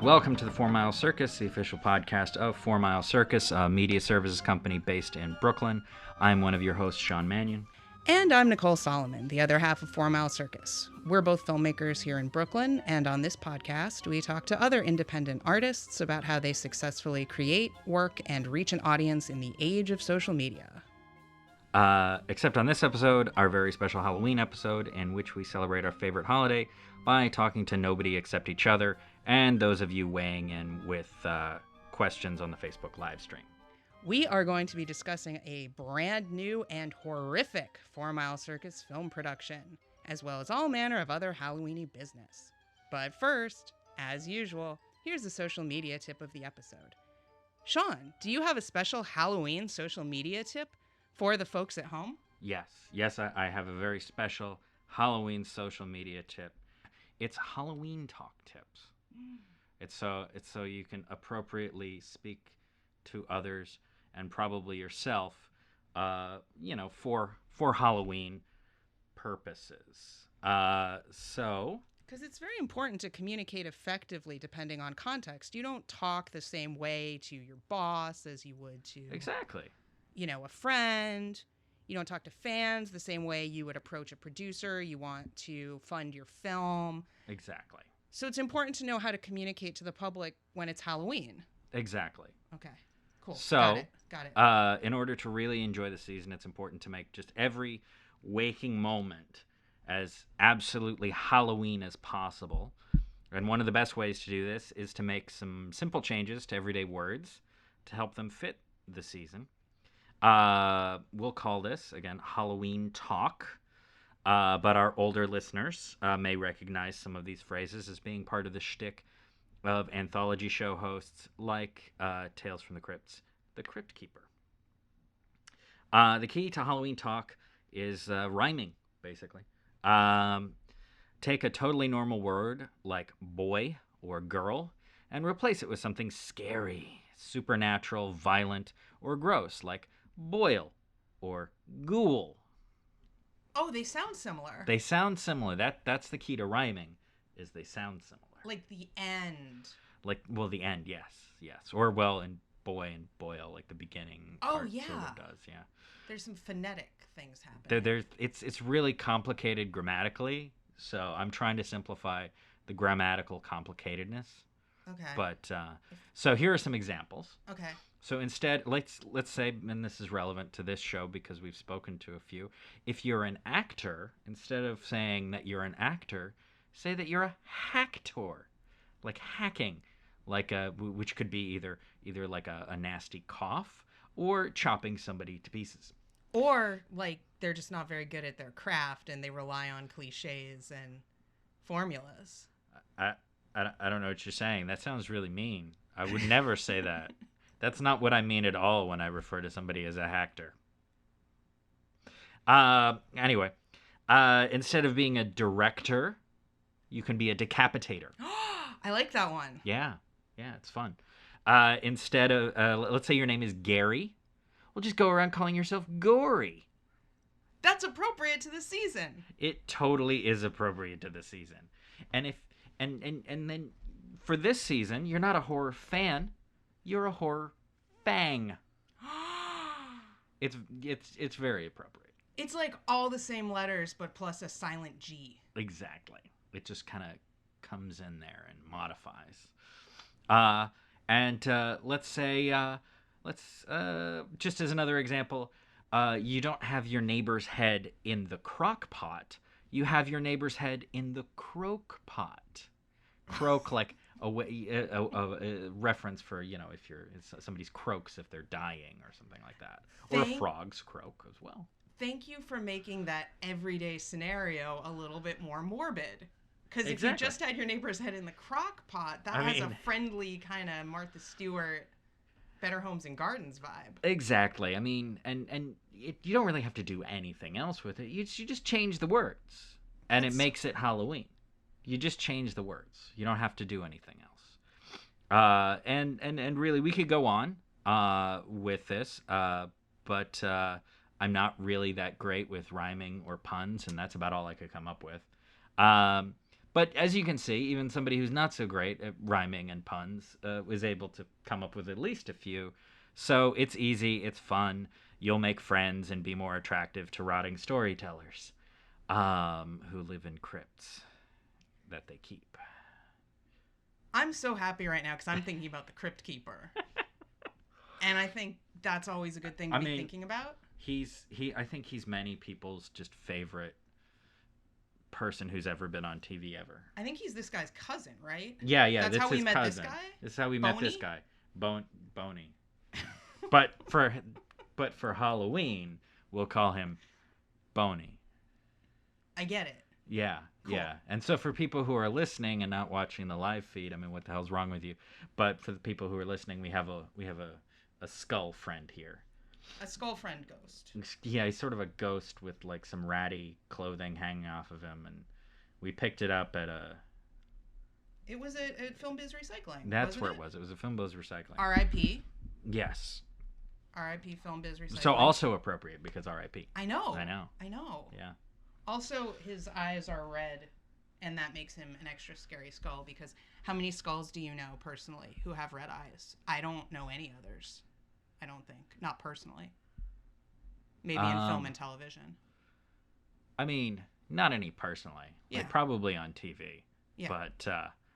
Welcome to the 4 Mile Circus, the official podcast of 4 Mile Circus, a media services company based in Brooklyn. I'm one of your hosts, Sean Mannion. And I'm Nicole Solomon, the other half of 4 Mile Circus. We're both filmmakers here in Brooklyn, and on this podcast, we talk to other independent artists about how they successfully create, work, and reach an audience in the age of social media. Except on this episode, our very special Halloween episode, in which we celebrate our favorite holiday by talking to nobody except each other and those of you weighing in with questions on the Facebook live stream. We are going to be discussing a brand new and horrific 4 Mile Circus film production, as well as all manner of other Halloweeny business. But first, as usual, here's the social media tip of the episode. Sean, do you have a special Halloween social media tip for the folks at home? Yes, I have a very special Halloween social media tip. It's Halloween talk tips. It's so you can appropriately speak to others and probably yourself, for Halloween purposes. Because it's very important to communicate effectively depending on context. You don't talk the same way to your boss as you would to... Exactly. a friend. You don't talk to fans the same way you would approach a producer. You want to fund your film. Exactly. So it's important to know how to communicate to the public when it's Halloween. Exactly. Okay, cool. So, Got it. In order to really enjoy the season, it's important to make just every waking moment as absolutely Halloween as possible. And one of the best ways to do this is to make some simple changes to everyday words to help them fit the season. We'll call this, again, Halloween talk. But our older listeners may recognize some of these phrases as being part of the shtick of anthology show hosts like Tales from the Crypt's The Crypt Keeper. The key to Halloween talk is rhyming, basically. Take a totally normal word like boy or girl and replace it with something scary, supernatural, violent, or gross, like boil or ghoul. Oh, they sound similar. They sound similar. That's the key to rhyming, is they sound similar. Like the end. The end, yes. Or, and boy and boil, like the beginning part sort of does, yeah. There's some phonetic things happening. It's really complicated grammatically, so I'm trying to simplify the grammatical complicatedness. Okay. But, so here are some examples. Okay. So instead, let's say, and this is relevant to this show because we've spoken to a few, if you're an actor, instead of saying that you're an actor, say that you're a hacktor, like hacking, which could be either like a nasty cough or chopping somebody to pieces. Or, like, they're just not very good at their craft and they rely on cliches and formulas. I don't know what you're saying. That sounds really mean. I would never say that. That's not what I mean at all when I refer to somebody as a hacker. Anyway, instead of being a director, you can be a decapitator. I like that one. Yeah, it's fun. Instead of, let's say your name is Gary, well, just go around calling yourself Gory. That's appropriate to the season. It totally is appropriate to the season. And if and then for this season, you're not a horror fan. You're a horror fang. It's very appropriate. It's like all the same letters, but plus a silent G. Exactly. It just kind of comes in there and modifies. Let's say, just as another example, you don't have your neighbor's head in the crock pot. You have your neighbor's head in the croak pot. Croak like a reference for, if somebody's croaks if they're dying or something like that. Or a frog's croak as well. Thank you for making that everyday scenario a little bit more morbid. Because if you just had your neighbor's head in the crock pot, that has a friendly kind of Martha Stewart, Better Homes and Gardens vibe. Exactly. I mean, you don't really have to do anything else with it. You just change the words, and it makes it Halloween. You just change the words. You don't have to do anything else. And really, we could go on with this, but I'm not really that great with rhyming or puns, and that's about all I could come up with. But But as you can see, even somebody who's not so great at rhyming and puns was able to come up with at least a few. So it's easy, it's fun. You'll make friends and be more attractive to rotting storytellers who live in crypts that they keep. I'm so happy right now because I'm thinking about the Crypt Keeper. And I think that's always a good thing to be thinking about. I think he's many people's just favorite person who's ever been on TV ever. I think he's this guy's cousin, right? Yeah. That's how we met cousin. this guy? That's how we Boney? met this guy. Boney. But for Halloween, we'll call him Boney. I get it. Yeah, cool. Yeah. And so for people who are listening and not watching the live feed, I mean, what the hell's wrong with you? But for the people who are listening, we have a skull friend here. A skull friend ghost. Yeah, he's sort of a ghost with like some ratty clothing hanging off of him, and we picked it up at a. It was at Film Biz Recycling. That's where it was. It was a Film Biz Recycling. R.I.P. Yes. R.I.P. Film Biz Recycling. So also appropriate because R.I.P. I know. Yeah. Also, his eyes are red, and that makes him an extra scary skull because how many skulls do you know personally who have red eyes? I don't know any others. I don't think. Not personally. Maybe in film and television. I mean, not any personally. Yeah. Like probably on TV. Yeah.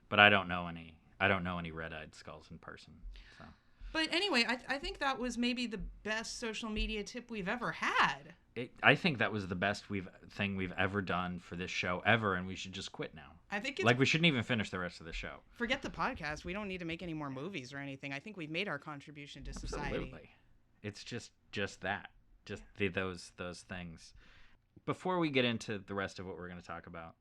But I don't know any. I don't know any red-eyed skulls in person. So. But anyway, I think that was maybe the best social media tip we've ever had. I think that was the best thing we've ever done for this show ever, and we should just quit now. I think it's like we shouldn't even finish the rest of the show. Forget the podcast. We don't need to make any more movies or anything. I think we've made our contribution to society. Absolutely. It's just that. Just those things. Before we get into the rest of what we're going to talk about,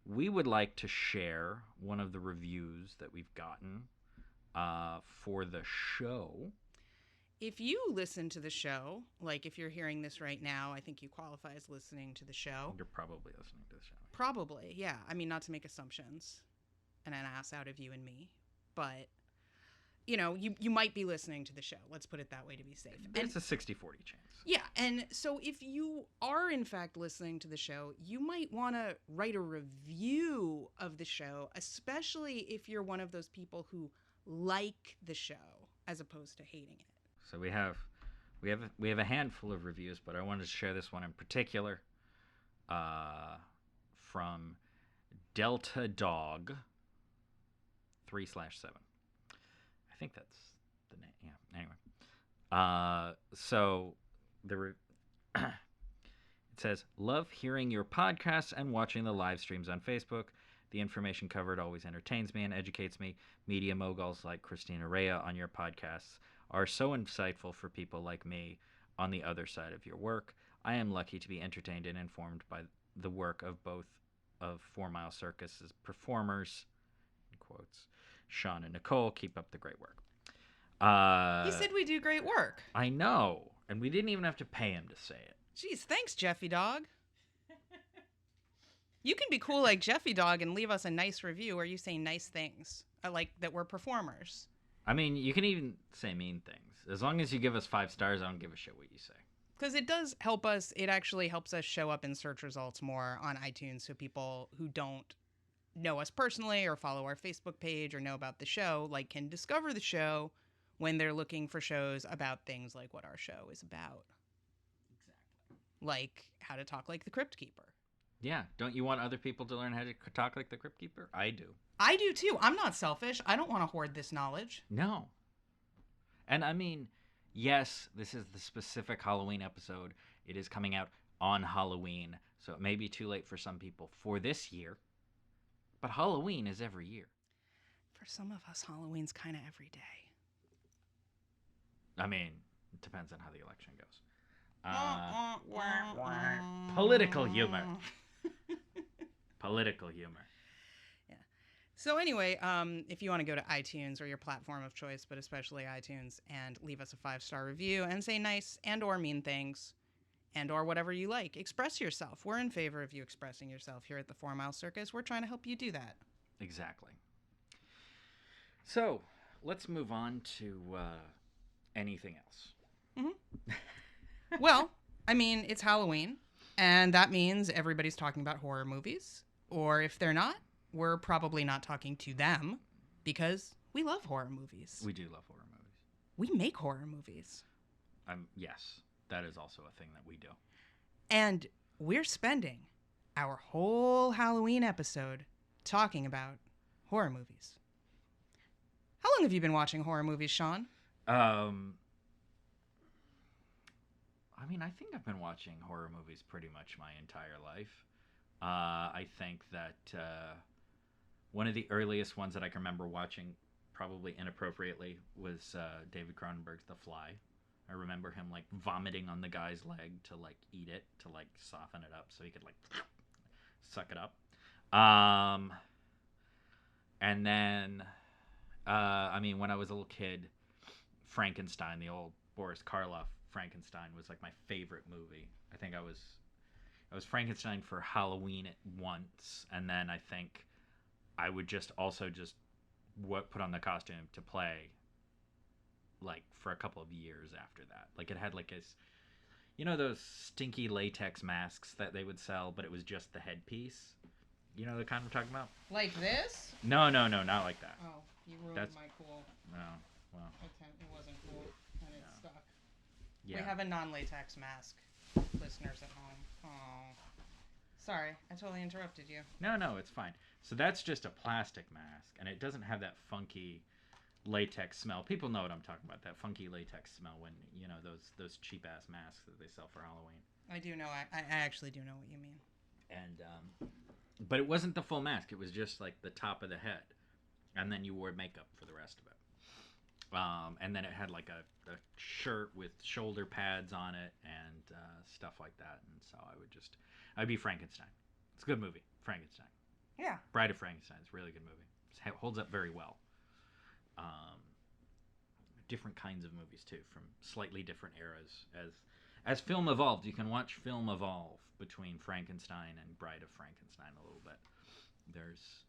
we would like to share one of the reviews that we've gotten for the show. If you listen to the show, like if you're hearing this right now, I think you qualify as listening to the show. You're probably listening to the show. Probably, yeah. I mean, not to make assumptions and an ass out of you and me, but, you know, you might be listening to the show. Let's put it that way to be safe. It's a 60-40 chance. Yeah, and so if you are, in fact, listening to the show, you might want to write a review of the show, especially if you're one of those people who like the show as opposed to hating it. So we have a handful of reviews, but I wanted to share this one in particular from Delta Dog 3/7. I think that's the name. Yeah. Anyway, so it says, "Love hearing your podcasts and watching the live streams on Facebook. The information covered always entertains me and educates me. Media moguls like Christina Rea on your podcasts are so insightful for people like me on the other side of your work. I am lucky to be entertained and informed by the work of both of 4 Mile Circus's performers," in quotes, Sean and Nicole. Keep up the great work. He said we do great work. I know, and we didn't even have to pay him to say it. Jeez, thanks, Jeffy Dog. You can be cool like Jeffy Dog and leave us a nice review where you say nice things, like that we're performers. I mean, you can even say mean things. As long as you give us 5 stars, I don't give a shit what you say. Because it does help us. It actually helps us show up in search results more on iTunes, so people who don't know us personally or follow our Facebook page or know about the show, like, can discover the show when they're looking for shows about things like what our show is about. Exactly. Like how to talk like the Crypt Keeper. Yeah. Don't you want other people to learn how to talk like the Crypt Keeper? I do. I do too. I'm not selfish. I don't want to hoard this knowledge. No. And I mean, yes, this is the specific Halloween episode. It is coming out on Halloween, so it may be too late for some people for this year. But Halloween is every year. For some of us, Halloween's kind of every day. I mean, it depends on how the election goes. Political humor. Political humor. Yeah. So anyway, if you want to go to iTunes or your platform of choice, but especially iTunes, and leave us a 5-star review and say nice and or mean things and or whatever you like. Express yourself. We're in favor of you expressing yourself here at the 4 Mile Circus. We're trying to help you do that. Exactly. So let's move on to anything else. Mm-hmm. Well, I mean, it's Halloween, and that means everybody's talking about horror movies. Or if they're not, we're probably not talking to them because we love horror movies. We do love horror movies. We make horror movies. Yes, that is also a thing that we do. And we're spending our whole Halloween episode talking about horror movies. How long have you been watching horror movies, Sean? I mean, I think I've been watching horror movies pretty much my entire life. I think that one of the earliest ones that I can remember watching, probably inappropriately, was David Cronenberg's The Fly. I remember him like vomiting on the guy's leg to like eat it, to like soften it up so he could like suck it up. And then, I mean, when I was a little kid, Frankenstein, the old Boris Karloff Frankenstein, was like my favorite movie. I think I was Frankenstein for Halloween once, and then I think I would just put on the costume to play like for a couple of years after that. Like it had like those stinky latex masks that they would sell, but it was just the headpiece. You know the kind I'm talking about? Like this? No, not like that. Oh, you ruined my cool. No, well. It wasn't cool, and it's stuck. Yeah. We have a non-latex mask, listeners at home. Oh, sorry, I totally interrupted you. No, it's fine. So that's just a plastic mask, and it doesn't have that funky latex smell. People know what I'm talking about, that funky latex smell when, those cheap-ass masks that they sell for Halloween. I do know, I actually do know what you mean. And, but it wasn't the full mask. It was just, like, the top of the head. And then you wore makeup for the rest of it. And then it had, like, a shirt with shoulder pads on it and stuff like that. And so I'd be Frankenstein. It's a good movie, Frankenstein. Yeah. Bride of Frankenstein. It's a really good movie. It holds up very well. Different kinds of movies too, from slightly different eras. As film evolved, you can watch film evolve between Frankenstein and Bride of Frankenstein a little bit. There's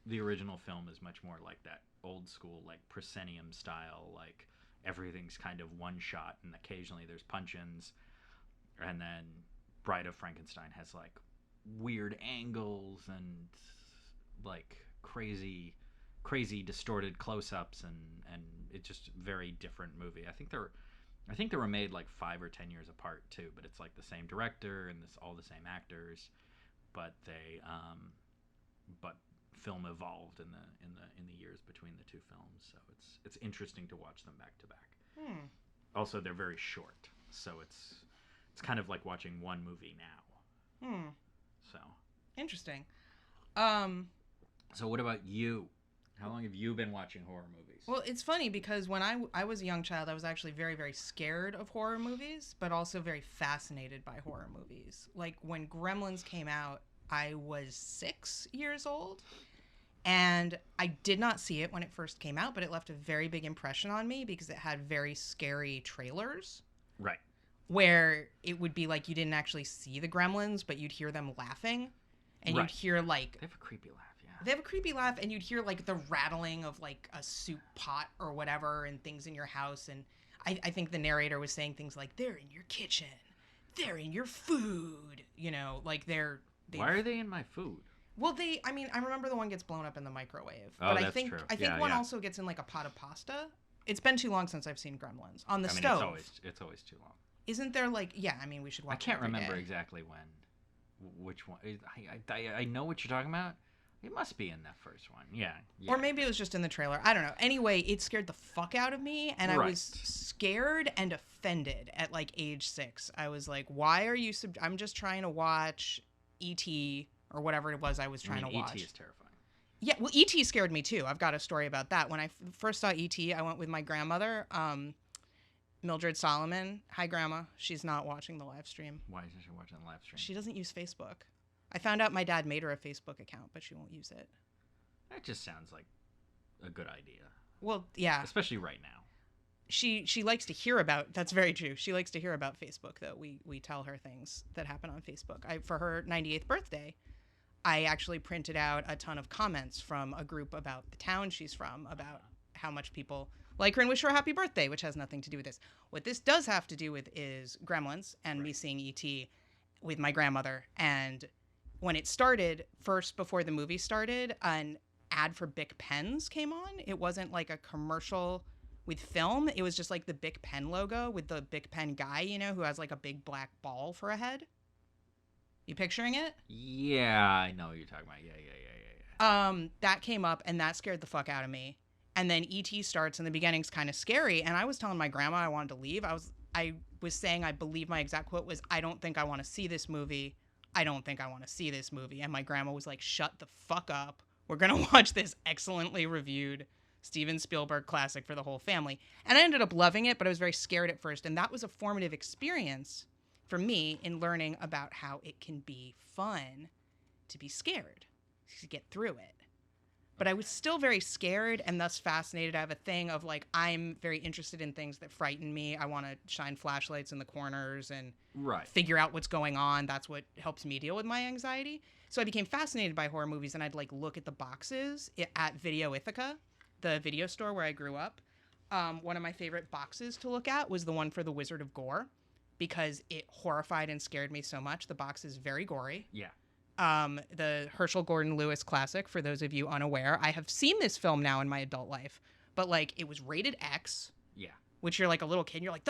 the original film is much more like that old school, like proscenium style, like everything's kind of one shot, and occasionally there's punch-ins, and then Bride of Frankenstein has like weird angles and like crazy distorted close-ups, and it's just a very different movie. I think they were made like 5 or 10 years apart too, but it's like the same director and all the same actors, but film evolved in the years between the two films, so it's interesting to watch them back to back. Also, they're very short, so it's kind of like watching one movie now. So interesting. So what about you? How long have you been watching horror movies? Well, it's funny because when I was a young child, I was actually very, very scared of horror movies, but also very fascinated by horror movies. Like when Gremlins came out, I was 6 years old, and I did not see it when it first came out, but it left a very big impression on me because it had very scary trailers. Right. Where it would be like you didn't actually see the gremlins, but you'd hear them laughing, and you'd hear like... They have a creepy laugh. They have a creepy laugh, and you'd hear, like, the rattling of, like, a soup pot or whatever and things in your house. And I think the narrator was saying things like, they're in your kitchen. They're in your food. Like, Why are they in my food? Well, I remember the one gets blown up in the microwave. Oh, but that's true. I think one also gets in, like, a pot of pasta. It's been too long since I've seen Gremlins. On the stove. It's always too long. Isn't there, like... Yeah, we should watch it. I can't remember exactly which one. I know what you're talking about. It must be in that first one. Yeah. Or maybe it was just in the trailer. I don't know. Anyway, it scared the fuck out of me, and I was scared and offended at, like, age 6. I was like, why are you... I'm just trying to watch E.T. or whatever it was I was trying to watch. E.T. is terrifying. Yeah, well, E.T. scared me, too. I've got a story about that. When I first saw E.T., I went with my grandmother, Mildred Solomon. Hi, Grandma. She's not watching the live stream. Why isn't she watching the live stream? She doesn't use Facebook. I found out my dad made her a Facebook account, but she won't use it. That just sounds like a good idea. Well, yeah. Especially right now. She likes to hear about... That's very true. She likes to hear about Facebook, though. We tell her things that happen on Facebook. For her 98th birthday, I actually printed out a ton of comments from a group about the town she's from, about how much people like her and wish her a happy birthday, which has nothing to do with this. What this does have to do with is Gremlins and me seeing E.T., with my grandmother. And when it started, first before the movie started, an ad for Bic pens came on. It wasn't like a commercial with film. It was just like the Bic pen logo with the Bic pen guy, you know, who has like a big black ball for a head. You picturing it? Yeah, I know what you're talking about. Yeah. That came up and that scared the fuck out of me. And then ET starts and the beginning's kind of scary. And I was telling my grandma I wanted to leave. I was saying, I believe my exact quote was, I don't think I want to see this movie. I don't think I want to see this movie. And my grandma was like, shut the fuck up. We're going to watch this excellently reviewed Steven Spielberg classic for the whole family. And I ended up loving it, but I was very scared at first. And that was a formative experience for me in learning about how it can be fun to be scared, to get through it. But I was still very scared and thus fascinated. I have a thing of like, I'm very interested in things that frighten me. I want to shine flashlights in the corners and figure out what's going on. That's what helps me deal with my anxiety. So I became fascinated by horror movies, and I'd like look at the boxes at Video Ithaca, the video store where I grew up. One of my favorite boxes to look at was the one for The Wizard of Gore, because it horrified and scared me so much. The box is very gory. Yeah. The Herschel Gordon Lewis classic, for those of you unaware. I have seen this film now in my adult life, but like it was rated X. Yeah. Which you're like a little kid, and you're like,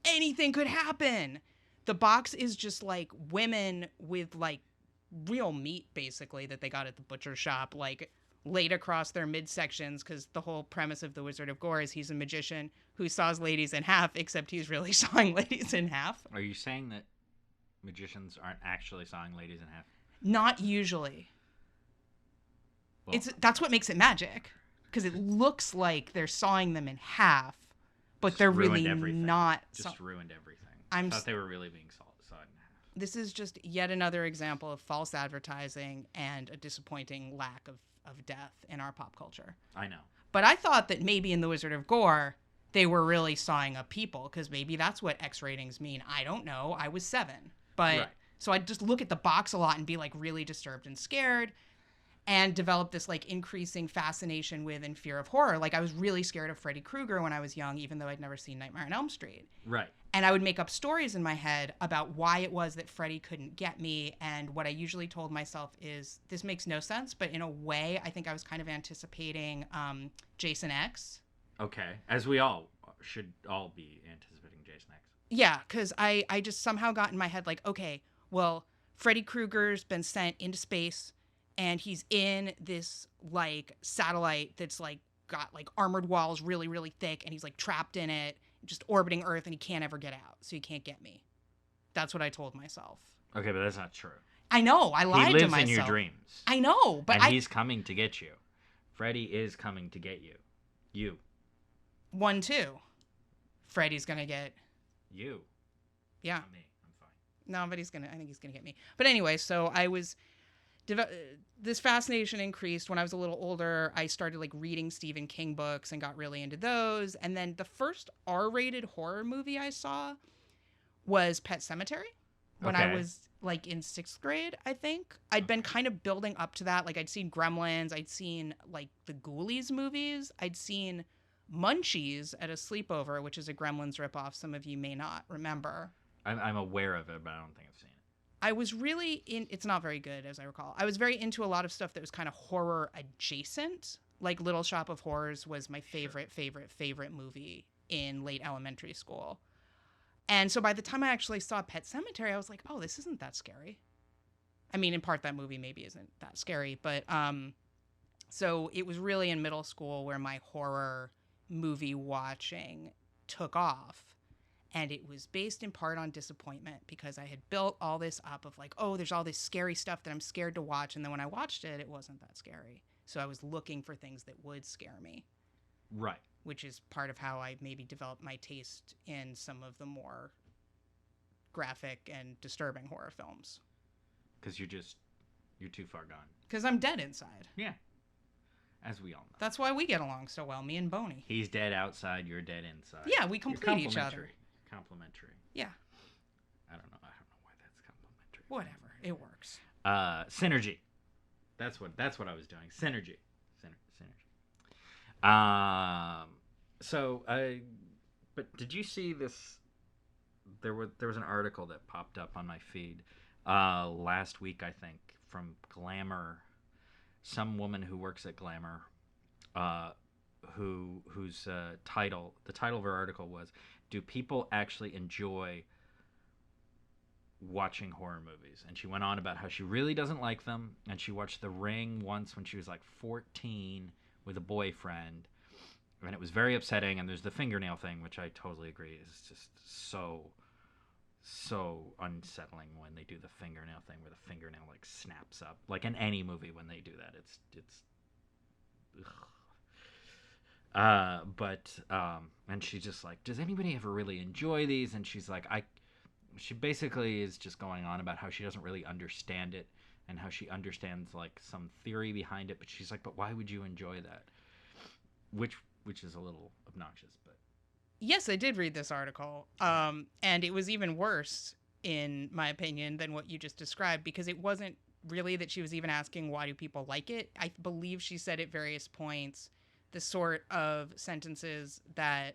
anything could happen. The box is just like women with like real meat, basically, that they got at the butcher shop, like laid across their midsections, because the whole premise of The Wizard of Gore is he's a magician who saws ladies in half, except he's really sawing ladies in half. Are you saying that magicians aren't actually sawing ladies in half? Not usually. Well, that's what makes it magic, because it looks like they're sawing them in half, but they're really not. Just ruined everything. I thought they were really being sawed in half. This is just yet another example of false advertising and a disappointing lack of death in our pop culture. I know. But I thought that maybe in The Wizard of Gore, they were really sawing up people, because maybe that's what X ratings mean. I don't know. I was 7. But right. So I'd just look at the box a lot and be like really disturbed and scared, and develop this like increasing fascination with and fear of horror. Like I was really scared of Freddy Krueger when I was young, even though I'd never seen Nightmare on Elm Street. Right. And I would make up stories in my head about why it was that Freddy couldn't get me. And what I usually told myself is, this makes no sense, but in a way, I think I was kind of anticipating Jason X. Okay. As we all should all be anticipating Jason X. Yeah, because I just somehow got in my head like, okay, well, Freddy Krueger's been sent into space, and he's in this like satellite that's like got like armored walls really, really thick, and he's like trapped in it, just orbiting Earth, and he can't ever get out, so he can't get me. That's what I told myself. Okay, but that's not true. I know. I lied to myself. He lives in your dreams. I know, but he's coming to get you. Freddy is coming to get you. You. 1, 2. Freddy's gonna get you. Yeah. Not me. I'm fine. No, but I think he's gonna get me. But anyway, so I was. This fascination increased when I was a little older. I started like reading Stephen King books and got really into those. And then the first R-rated horror movie I saw was Pet Sematary when I was like in 6th grade, I think. I'd been kind of building up to that. Like I'd seen Gremlins. I'd seen like the Ghoulies movies. I'd seen Munchies at a sleepover, which is a Gremlins ripoff. Some of you may not remember. I'm aware of it, but I don't think I've seen it. I was really it's not very good, as I recall. I was very into a lot of stuff that was kind of horror adjacent. Like Little Shop of Horrors was my favorite movie in late elementary school. And so by the time I actually saw Pet Sematary, I was like, oh, this isn't that scary. I mean, in part that movie maybe isn't that scary, but so it was really in middle school where my horror movie watching took off. And it was based in part on disappointment, because I had built all this up of like, oh, there's all this scary stuff that I'm scared to watch. And then when I watched it, it wasn't that scary. So I was looking for things that would scare me. Right. Which is part of how I maybe developed my taste in some of the more graphic and disturbing horror films. Because you're too far gone. Because I'm dead inside. Yeah. As we all know. That's why we get along so well, me and Boney. He's dead outside, you're dead inside. Yeah, we complete each other. Complimentary. Yeah. I don't know why that's complimentary. Whatever. It works. Synergy. That's what I was doing. Synergy. But did you see this? There was an article that popped up on my feed last week, I think, from Glamour, some woman who works at Glamour, uh, whose the title of her article was, "Do people actually enjoy watching horror movies?" And she went on about how she really doesn't like them, and she watched The Ring once when she was like 14 with a boyfriend, and it was very upsetting. And there's the fingernail thing, which I totally agree is just so unsettling when they do the fingernail thing where the fingernail like snaps up, like in any movie when they do that. It's ugh. But and she's just like, does anybody ever really enjoy these? And she's like, she basically is just going on about how she doesn't really understand it, and how she understands like some theory behind it, but she's like, but why would you enjoy that? Which is a little obnoxious, but Yes, I did read this article. And it was even worse, in my opinion, than what you just described, because it wasn't really that she was even asking why do people like it. I believe she said at various points the sort of sentences that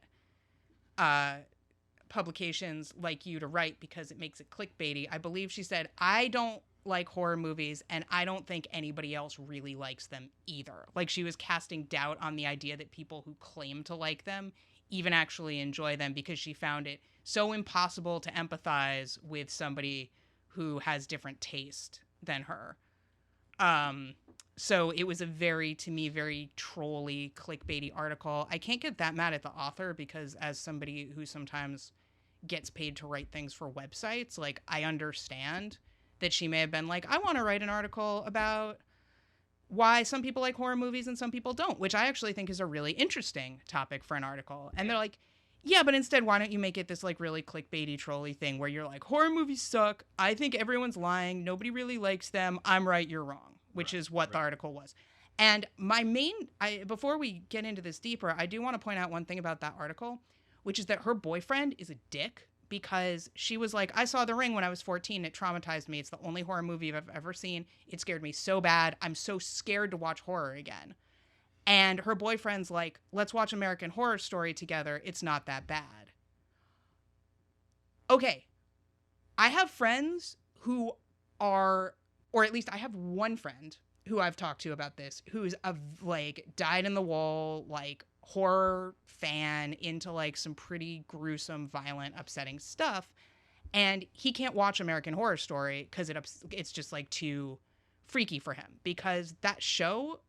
publications like you to write because it makes it clickbaity. I believe she said, I don't like horror movies and I don't think anybody else really likes them either. Like she was casting doubt on the idea that people who claim to like them even actually enjoy them, because she found it so impossible to empathize with somebody who has different taste than her. So it was a very, to me, very trolly, clickbaity article. I can't get that mad at the author because, as somebody who sometimes gets paid to write things for websites, like, I understand that she may have been like, I want to write an article about why some people like horror movies and some people don't, which I actually think is a really interesting topic for an article. And they're like, yeah, but instead, why don't you make it this like really clickbaity, trolly thing where you're like, horror movies suck. I think everyone's lying. Nobody really likes them. I'm right. You're wrong, which is what the article was. And before we get into this deeper, I do want to point out one thing about that article, which is that her boyfriend is a dick, because she was like, I saw The Ring when I was 14. It traumatized me. It's the only horror movie I've ever seen. It scared me so bad. I'm so scared to watch horror again. And her boyfriend's like, let's watch American Horror Story together. It's not that bad. Okay. I have friends who are, or at least I have one friend who I've talked to about this, who's a like dyed in the wool, like horror fan into like some pretty gruesome, violent, upsetting stuff. And he can't watch American Horror Story because it's just like too freaky for him, because that show,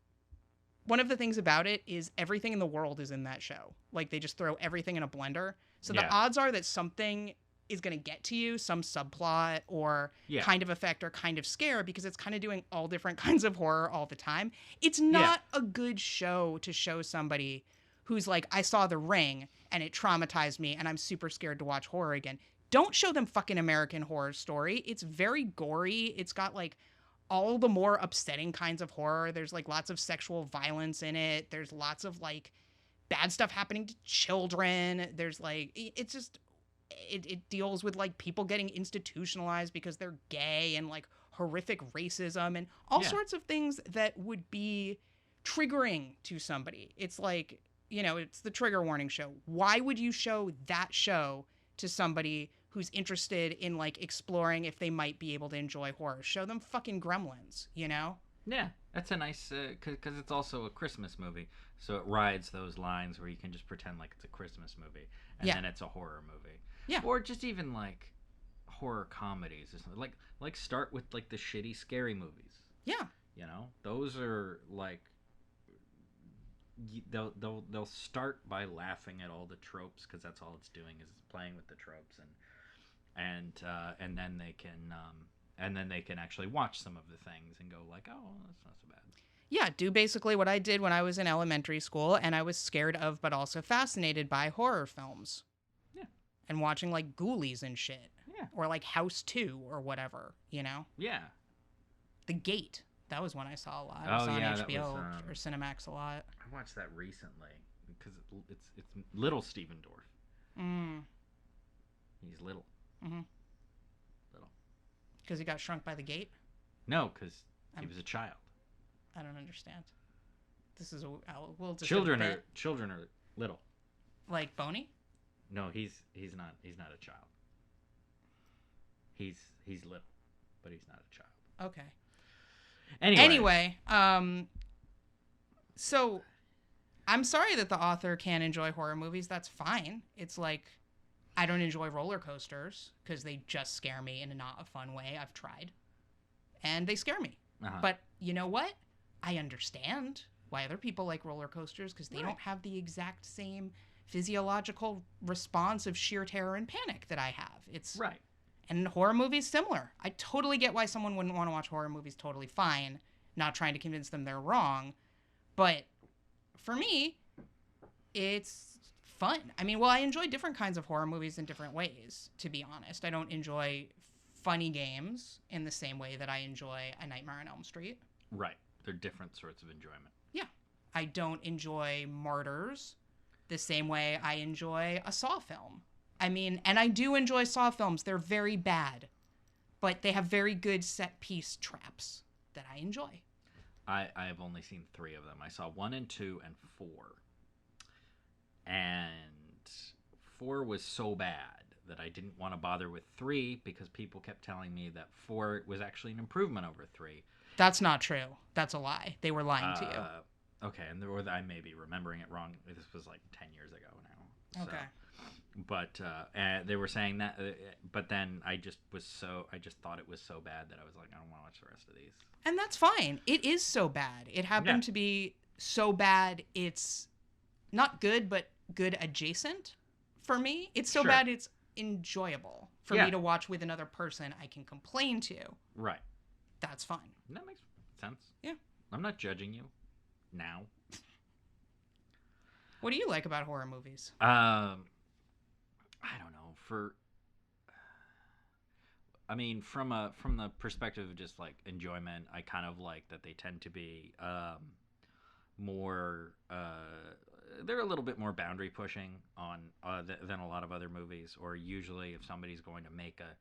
one of the things about it is everything in the world is in that show. Like they just throw everything in a blender. So the odds are that something is going to get to you, some subplot or kind of effect or kind of scare, because it's kind of doing all different kinds of horror all the time. It's not a good show to show somebody who's like, I saw The Ring and it traumatized me and I'm super scared to watch horror again. Don't show them fucking American Horror Story. It's very gory. It's got like all the more upsetting kinds of horror. There's like lots of sexual violence in it. There's lots of like bad stuff happening to children. There's like, it's just, it deals with like people getting institutionalized because they're gay, and like horrific racism and all sorts of things that would be triggering to somebody. It's like, you know, it's the trigger warning show. Why would you show that show to somebody who's interested in like exploring if they might be able to enjoy horror? Show them fucking Gremlins, you know? Yeah, that's a nice, because it's also a Christmas movie, so it rides those lines where you can just pretend like it's a Christmas movie, and then it's a horror movie. Yeah. Or just even like horror comedies, like start with like the shitty scary movies. Yeah. You know, those are like, they'll start by laughing at all the tropes, because that's all it's doing is it's playing with the tropes, and then they can actually watch some of the things and go like, oh, that's not so bad. Yeah, do basically what I did when I was in elementary school, and I was scared of but also fascinated by horror films. Yeah. And watching like Ghoulies and shit. Yeah. Or like House 2 or whatever, you know? Yeah. The Gate. That was one I saw a lot. Oh, it was on yeah, HBO or Cinemax a lot. I watched that recently because it's little Steven Dorff. He's little. Mm-hmm. Little. Because he got shrunk by the gate? No, because he was a child. I don't understand. This is we'll just children are little. Like Boney? No, he's not a child. He's little. but he's not a child. Okay. Anyway, So I'm sorry that the author can't enjoy horror movies. That's fine. It's like I don't enjoy roller coasters because they just scare me in a not a fun way. I've tried, and they scare me. But you know what? I understand why other people like roller coasters because they don't have the exact same physiological response of sheer terror and panic that I have. It's right. And horror movies similar. I totally get why someone wouldn't want to watch horror movies. Totally fine. Not trying to convince them they're wrong, but for me, it's fun. I mean, well, I enjoy different kinds of horror movies in different ways, to be honest. I don't enjoy funny games in the same way that I enjoy A Nightmare on Elm Street. Right. They're different sorts of enjoyment. Yeah. I don't enjoy Martyrs the same way I enjoy a Saw film. I mean, and I do enjoy Saw films. They're very bad, but they have very good set piece traps that I enjoy. I have only seen 3 of them. I saw 1 and 2 and 4. And 4 was so bad that I didn't want to bother with 3 because people kept telling me that 4 was actually an improvement over 3. That's not true. That's a lie. They were lying to you. Okay, and I may be remembering it wrong. This was like 10 years ago now. Okay. But they were saying that, but then I just thought it was so bad that I was like, I don't want to watch the rest of these. And that's fine. It is so bad. It happened to be so bad. It's not good, but good adjacent for me. It's so bad it's enjoyable for me to watch with another person I can complain to. Right. That's fine. That makes sense. Yeah. I'm not judging you now. What do you like about horror movies? I don't know. From the perspective of just like enjoyment, I kind of like that they tend to be more. They're a little bit more boundary pushing on than a lot of other movies. Or usually, if somebody's going to make a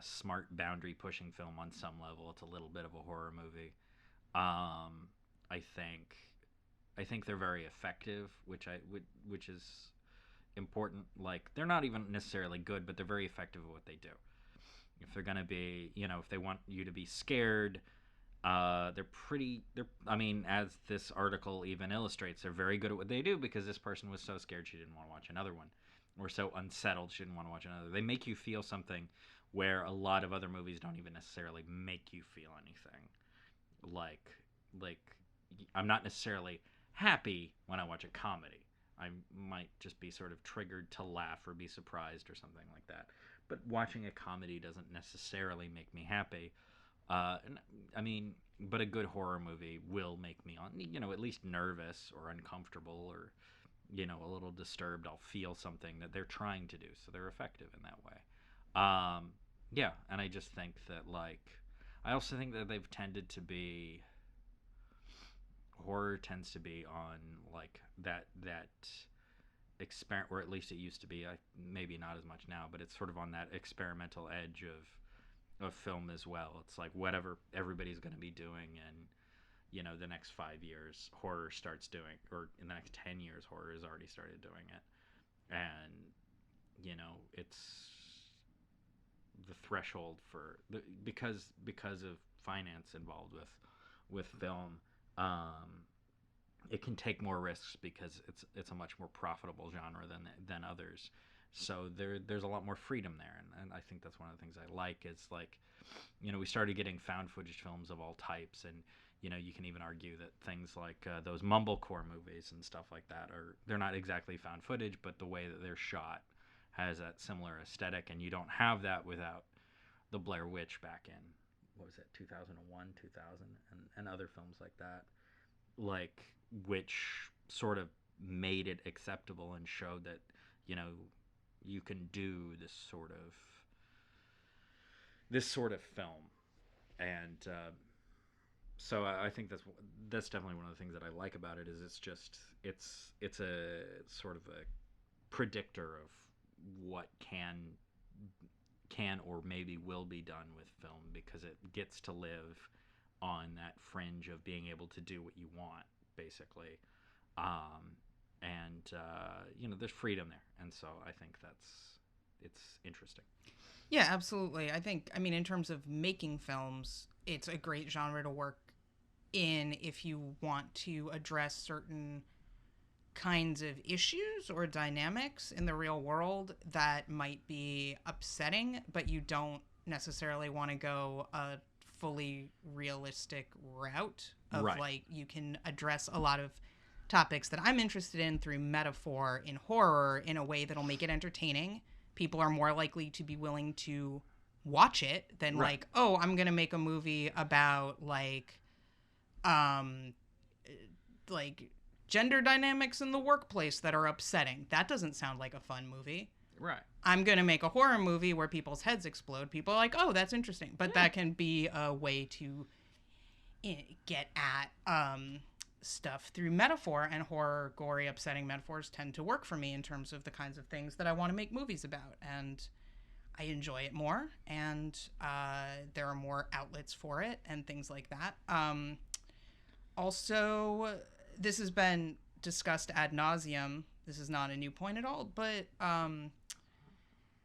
smart boundary pushing film on some level, it's a little bit of a horror movie. I think they're very effective, which is important. Like, they're not even necessarily good, but they're very effective at what they do. If they're gonna be, if they want you to be scared, as this article even illustrates, they're very good at what they do because this person was so scared she didn't want to watch another one, or so unsettled she didn't want to watch another. They make you feel something where a lot of other movies don't even necessarily make you feel anything. Like I'm not necessarily happy when I watch a comedy. I might just be sort of triggered to laugh or be surprised or something like that. But watching a comedy doesn't necessarily make me happy. But a good horror movie will make me, at least nervous or uncomfortable or, a little disturbed. I'll feel something that they're trying to do, so they're effective in that way. And I just think that, I also think that they've tended to be... Horror tends to be on that experiment, or at least it used to be. Maybe not as much now, but it's sort of on that experimental edge of film as well. It's like whatever everybody's going to be doing in the next 5 years, horror starts doing, or in the next 10 years, horror has already started doing it, and it's the threshold for because of finance involved with film. It can take more risks because it's a much more profitable genre than others. So there's a lot more freedom there, and I think that's one of the things I like is we started getting found footage films of all types, and you can even argue that things like those mumblecore movies and stuff like that they're not exactly found footage, but the way that they're shot has that similar aesthetic, and you don't have that without the Blair Witch back in, what was it, 2001, 2000, and other films like that, which sort of made it acceptable and showed that you can do this sort of film. And so I think that's definitely one of the things that I like about it is it's a sort of a predictor of what can or maybe will be done with film, because it gets to live on that fringe of being able to do what you want, basically. There's freedom there, and so I think it's interesting. Yeah, absolutely. I mean, in terms of making films, it's a great genre to work in if you want to address certain kinds of issues or dynamics in the real world that might be upsetting, but you don't necessarily want to go a fully realistic route of Right. like you can address a lot of topics that I'm interested in through metaphor in horror in a way that'll make it entertaining. People are more likely to be willing to watch it than Right. like, oh, I'm going to make a movie about um like gender dynamics in the workplace that are upsetting. That doesn't sound like a fun movie. Right. I'm going to make a horror movie where people's heads explode. People are like, oh, that's interesting. But that can be a way to get at stuff through metaphor, and horror, gory, upsetting metaphors tend to work for me in terms of the kinds of things that I want to make movies about. And I enjoy it more, and there are more outlets for it and things like that. Also, this has been discussed ad nauseum. This is not a new point at all, but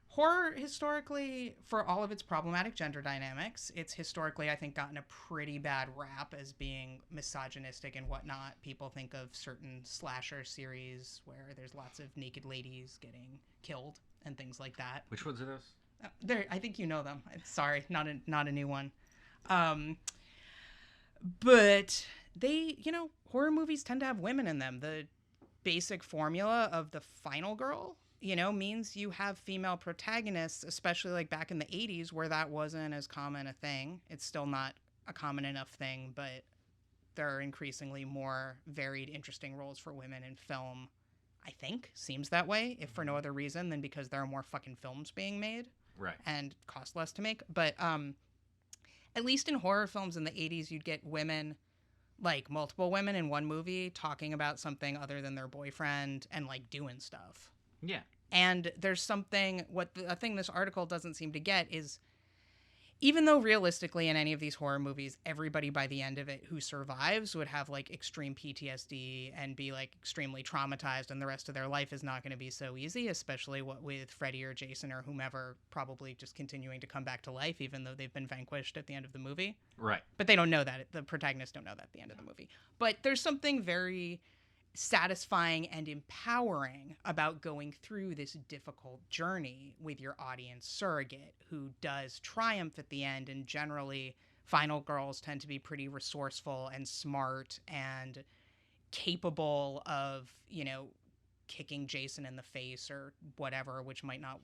horror historically, for all of its problematic gender dynamics, it's historically, I think, gotten a pretty bad rap as being misogynistic and whatnot. People think of certain slasher series where there's lots of naked ladies getting killed and things like that. Which ones are those? There, I think you know them. Sorry, not a new one. But they, horror movies tend to have women in them. The basic formula of the final girl, means you have female protagonists, especially like back in the 80s where that wasn't as common a thing. It's still not a common enough thing, but there are increasingly more varied, interesting roles for women in film. I think seems that way, if for no other reason than because there are more fucking films being made. Right. And cost less to make. But at least in horror films in the 80s, you'd get women, like multiple women in one movie, talking about something other than their boyfriend and like doing stuff. Yeah. And there's something, a thing this article doesn't seem to get is, even though realistically in any of these horror movies, everybody by the end of it who survives would have like extreme PTSD and be like extremely traumatized, and the rest of their life is not going to be so easy, especially with Freddy or Jason or whomever probably just continuing to come back to life even though they've been vanquished at the end of the movie. Right. But they don't know that. The protagonists don't know that at the end of the movie. But there's something very satisfying and empowering about going through this difficult journey with your audience surrogate who does triumph at the end. And generally, final girls tend to be pretty resourceful and smart and capable of, kicking Jason in the face or whatever, which might not,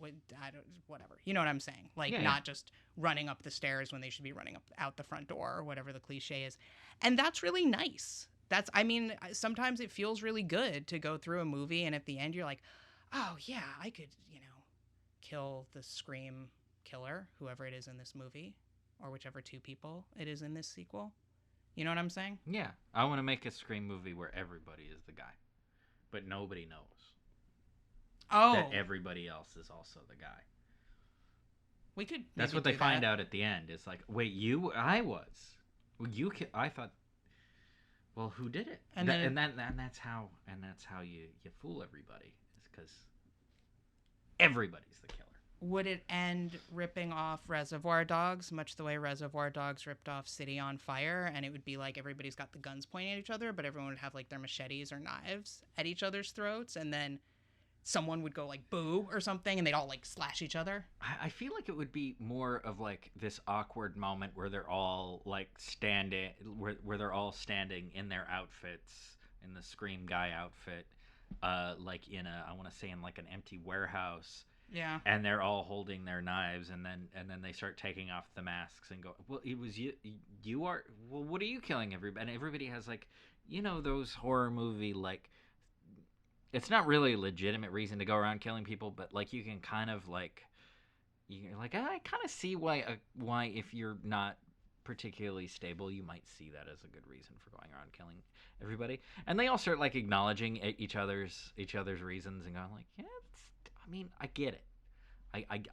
whatever. You know what I'm saying? Like, not just running up the stairs when they should be running out the front door or whatever the cliche is. And that's really nice. Sometimes it feels really good to go through a movie and at the end you're like, oh yeah, I could, kill the Scream killer, whoever it is in this movie, or whichever two people it is in this sequel. You know what I'm saying? Yeah. I want to make a Scream movie where everybody is the guy, but nobody knows that everybody else is also the guy. We could. That's what they find out at the end. It's like, wait, I was. Well, I thought. Well, who did it? And that's how you fool everybody. It's because everybody's the killer. Would it end ripping off Reservoir Dogs, much the way Reservoir Dogs ripped off City on Fire? And it would be like everybody's got the guns pointing at each other, but everyone would have like their machetes or knives at each other's throats, and then someone would go like boo or something and they'd all like slash each other. I feel like it would be more of like this awkward moment where they're all like standing, where they're all standing in their outfits, in the Scream guy outfit, like in I want to say in like an empty warehouse. Yeah. And they're all holding their knives, and then they start taking off the masks and go, well, it was you are, well, what are you killing everybody? And everybody has like, those horror movie like, it's not really a legitimate reason to go around killing people, but like you can kind of like, you're like, I kind of see why if you're not particularly stable, you might see that as a good reason for going around killing everybody. And they all start like acknowledging each other's reasons and going like, yeah, I get it.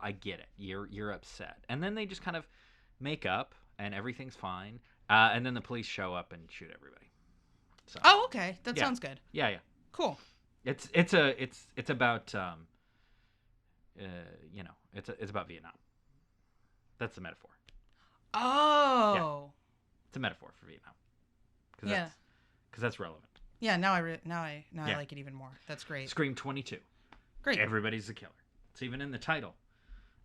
I get it. You're upset. And then they just kind of make up and everything's fine. And then the police show up and shoot everybody. So, oh, okay. That sounds good. Yeah. Cool. It's about it's about Vietnam. That's the metaphor. Oh. It's a metaphor for Vietnam. Yeah. Because that's relevant. Yeah, now I like it even more. That's great. Scream 22. Great. Everybody's a killer. It's even in the title.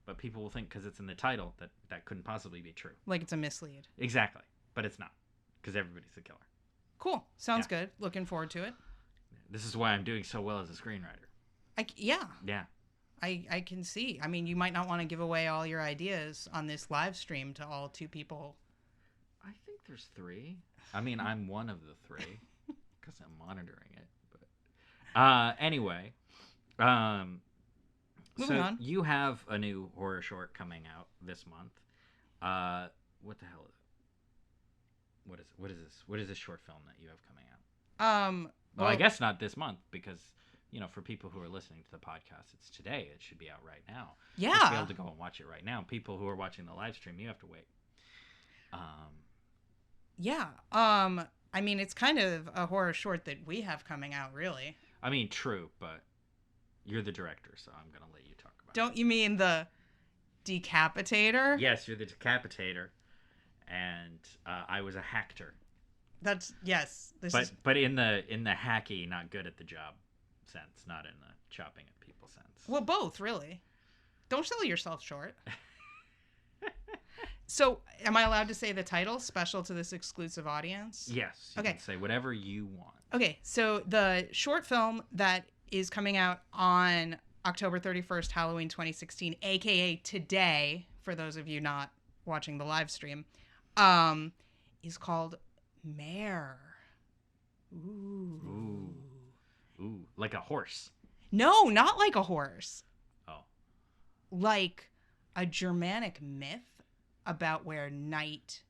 But people will think because it's in the title that couldn't possibly be true. Like it's a mislead. Exactly. But it's not. Because everybody's a killer. Cool. Sounds good. Looking forward to it. This is why I'm doing so well as a screenwriter. Yeah. Yeah. I can see. I mean, you might not want to give away all your ideas on this live stream to all 2 people. I think there's 3. I mean, I'm one of the 3 because I'm monitoring it. But anyway, Moving on. You have a new horror short coming out this month. What the hell is it? What is this? What is this short film that you have coming out? Well, I guess not this month because, for people who are listening to the podcast, it's today. It should be out right now. Yeah. You should be able to go and watch it right now. People who are watching the live stream, you have to wait. Yeah. I mean, it's kind of a horror short that we have coming out, really. I mean, true, but you're the director, so I'm going to let you talk about it. Don't you mean the Decapitator? Yes, you're the Decapitator, and I was a hacker. Yes. But in the hacky, not good at the job sense, not in the chopping at people sense. Well, both, really. Don't sell yourself short. So, am I allowed to say the title, special to this exclusive audience? Yes. You can say whatever you want. Okay, so the short film that is coming out on October 31st, Halloween 2016, a.k.a. today, for those of you not watching the live stream, is called Mare. Ooh. Like a horse. No, not like a horse. Oh. Like a Germanic myth about where night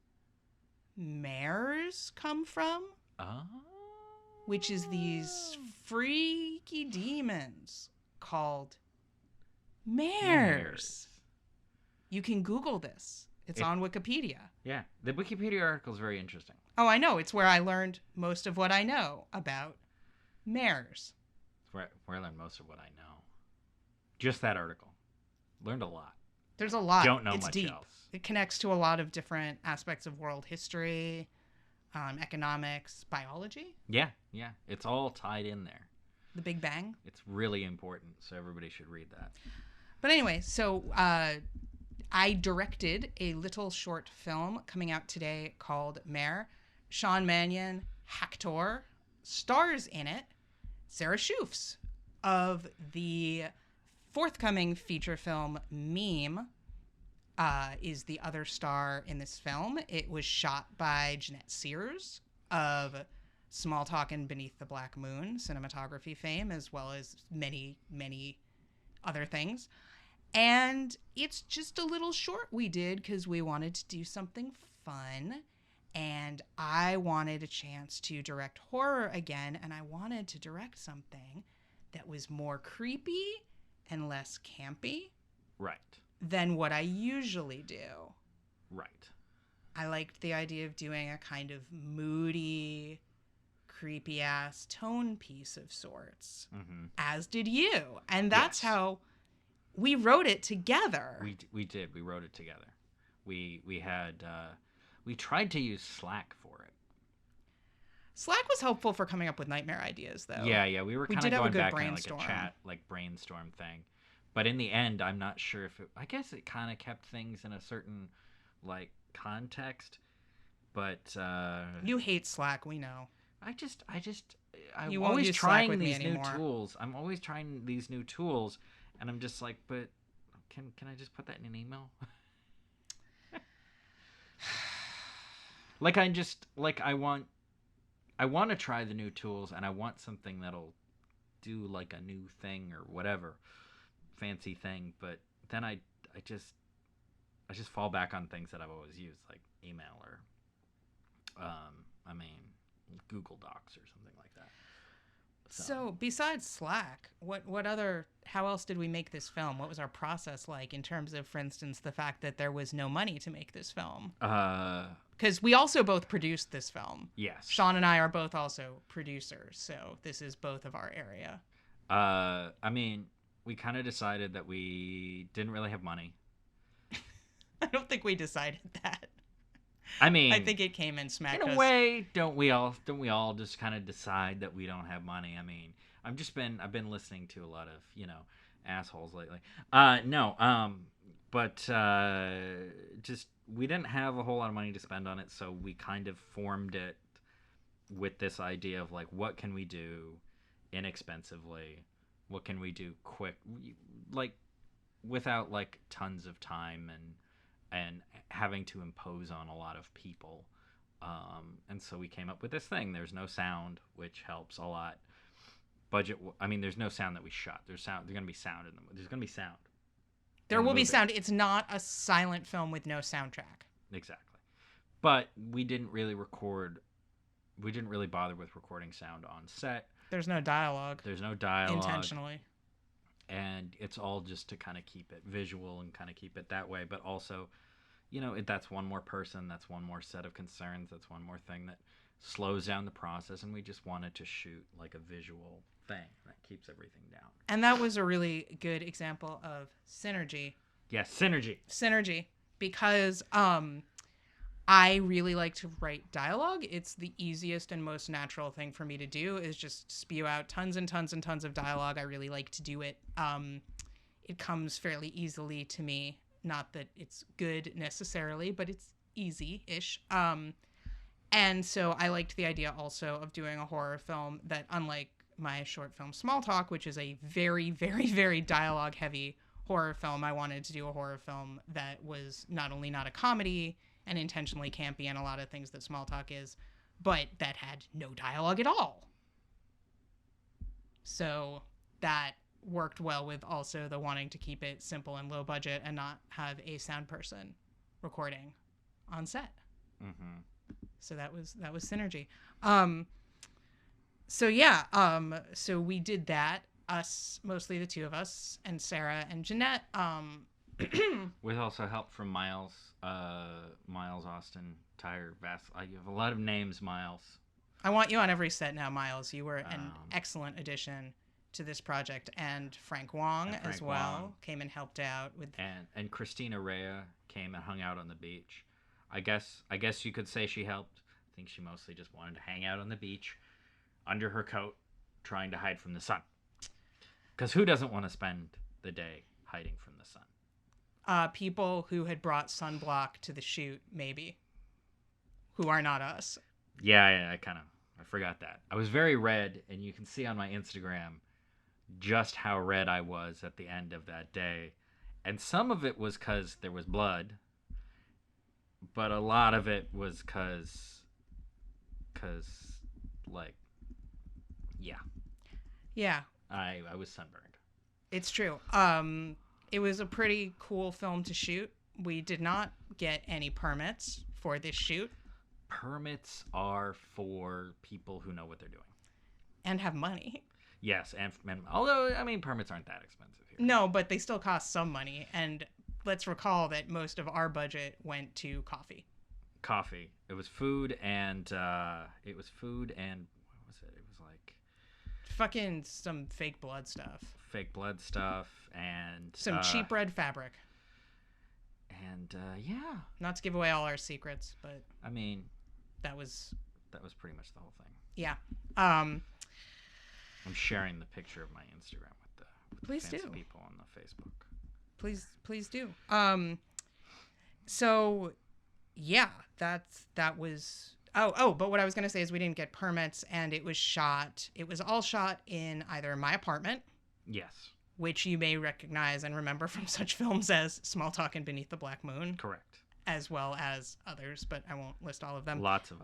mares come from. Oh. Which is these freaky demons called mares. You can Google this. It's on Wikipedia. Yeah, the Wikipedia article is very interesting. Oh, I know. It's where I learned most of what I know about mares. It's where I learned most of what I know. Just that article. Learned a lot. There's a lot. Don't know it's much deep. else. It connects to a lot of different aspects of world history, economics, biology. Yeah. It's all tied in there. The Big Bang. It's really important, so everybody should read that. But anyway, so I directed a little short film coming out today called Mare. Sean Mannion, Hector, stars in it. Sarah Shoofs of the forthcoming feature film Meme is the other star in this film. It was shot by Jeanette Sears of Small Talkin' Beneath the Black Moon cinematography fame, as well as many, many other things. And it's just a little short we did because we wanted to do something fun. And I wanted a chance to direct horror again, and I wanted to direct something that was more creepy and less campy. Right. Than what I usually do. Right. I liked the idea of doing a kind of moody, creepy-ass tone piece of sorts. Mm-hmm. As did you. And that's how we wrote it together. We did. We wrote it together. We had... we tried to use Slack for it. Slack was helpful for coming up with nightmare ideas, though. Yeah. We were kind of going back in like a chat, like brainstorm thing. But in the end, I'm not sure if it... I guess it kind of kept things in a certain, like, context. But... you hate Slack, we know. I'm always trying these new tools. I'm always trying these new tools. And I'm just like, but can I just put that in an email? I want to try the new tools, and I want something that'll do like a new thing or whatever fancy thing, but then I just fall back on things that I've always used, like email or Google Docs or something like that. So besides Slack, how else did we make this film? What was our process like in terms of, for instance, the fact that there was no money to make this film? Because we also both produced this film. Yes. Sean and I are both also producers, so this is both of our area. We kind of decided that we didn't really have money. I don't think we decided that. I mean, I think it came and smacked us. in a way, don't we all just kind of decide that we don't have money? I mean, I've been listening to a lot of, assholes lately. But just we didn't have a whole lot of money to spend on it, so we kind of formed it with this idea of like, what can we do inexpensively? What can we do quick, like without like tons of time and having to impose on a lot of people. And so we came up with this thing. There's no sound, which helps a lot. There's no sound that we shot. There's going to be sound in them. There's going to be sound. There will be sound. It's not a silent film with no soundtrack. Exactly. But we didn't really bother with recording sound on set. There's no dialogue. Intentionally. And it's all just to kind of keep it visual and kind of keep it that way. But also, that's one more person. That's one more set of concerns. That's one more thing that slows down the process. And we just wanted to shoot like a visual thing that keeps everything down. And that was a really good example of synergy. Yes, synergy. Synergy. Because I really like to write dialogue. It's the easiest and most natural thing for me to do is just spew out tons and tons and tons of dialogue. I really like to do it. It comes fairly easily to me. Not that it's good necessarily, but it's easy-ish. And so I liked the idea also of doing a horror film that, unlike my short film Small Talk, which is a very, very, very dialogue-heavy horror film, I wanted to do a horror film that was not only not a comedy and intentionally campy and a lot of things that Small Talk is, but that had no dialogue at all. So that worked well with also the wanting to keep it simple and low budget and not have a sound person recording on set. Mm-hmm. So that was synergy. So we did that, us, mostly the two of us, and Sarah and Jeanette. With also help from Miles Austin, Tyre Vass. You have a lot of names, Miles. I want you on every set now, Miles. You were an excellent addition to this project, and Frank Wong as well came and helped out with. And Christina Rea came and hung out on the beach. I guess you could say she helped. I think she mostly just wanted to hang out on the beach, under her coat, trying to hide from the sun. Because who doesn't want to spend the day hiding from the sun? People who had brought sunblock to the shoot, maybe, who are not us. Yeah, I forgot that. I was very red, and you can see on my Instagram just how red I was at the end of that day. And some of it was because there was blood, but a lot of it was because yeah, I was sunburned. It's true. It was a pretty cool film to shoot. We did not get any permits for this shoot. Permits are for people who know what they're doing. And have money. Yes, and although, permits aren't that expensive here. No, but they still cost some money. And let's recall that most of our budget went to coffee. Coffee. It was food and what was it? It was like fucking some fake blood stuff. And some cheap red fabric. And yeah. Not to give away all our secrets, but that was pretty much the whole thing. Yeah. I'm sharing the picture of my Instagram with please the fancy do. People on the Facebook. Please do. So yeah, that was but what I was going to say is we didn't get permits, and it was all shot in either my apartment. Yes. Which you may recognize and remember from such films as Small Talk and Beneath the Black Moon. Correct. As well as others, but I won't list all of them. Lots of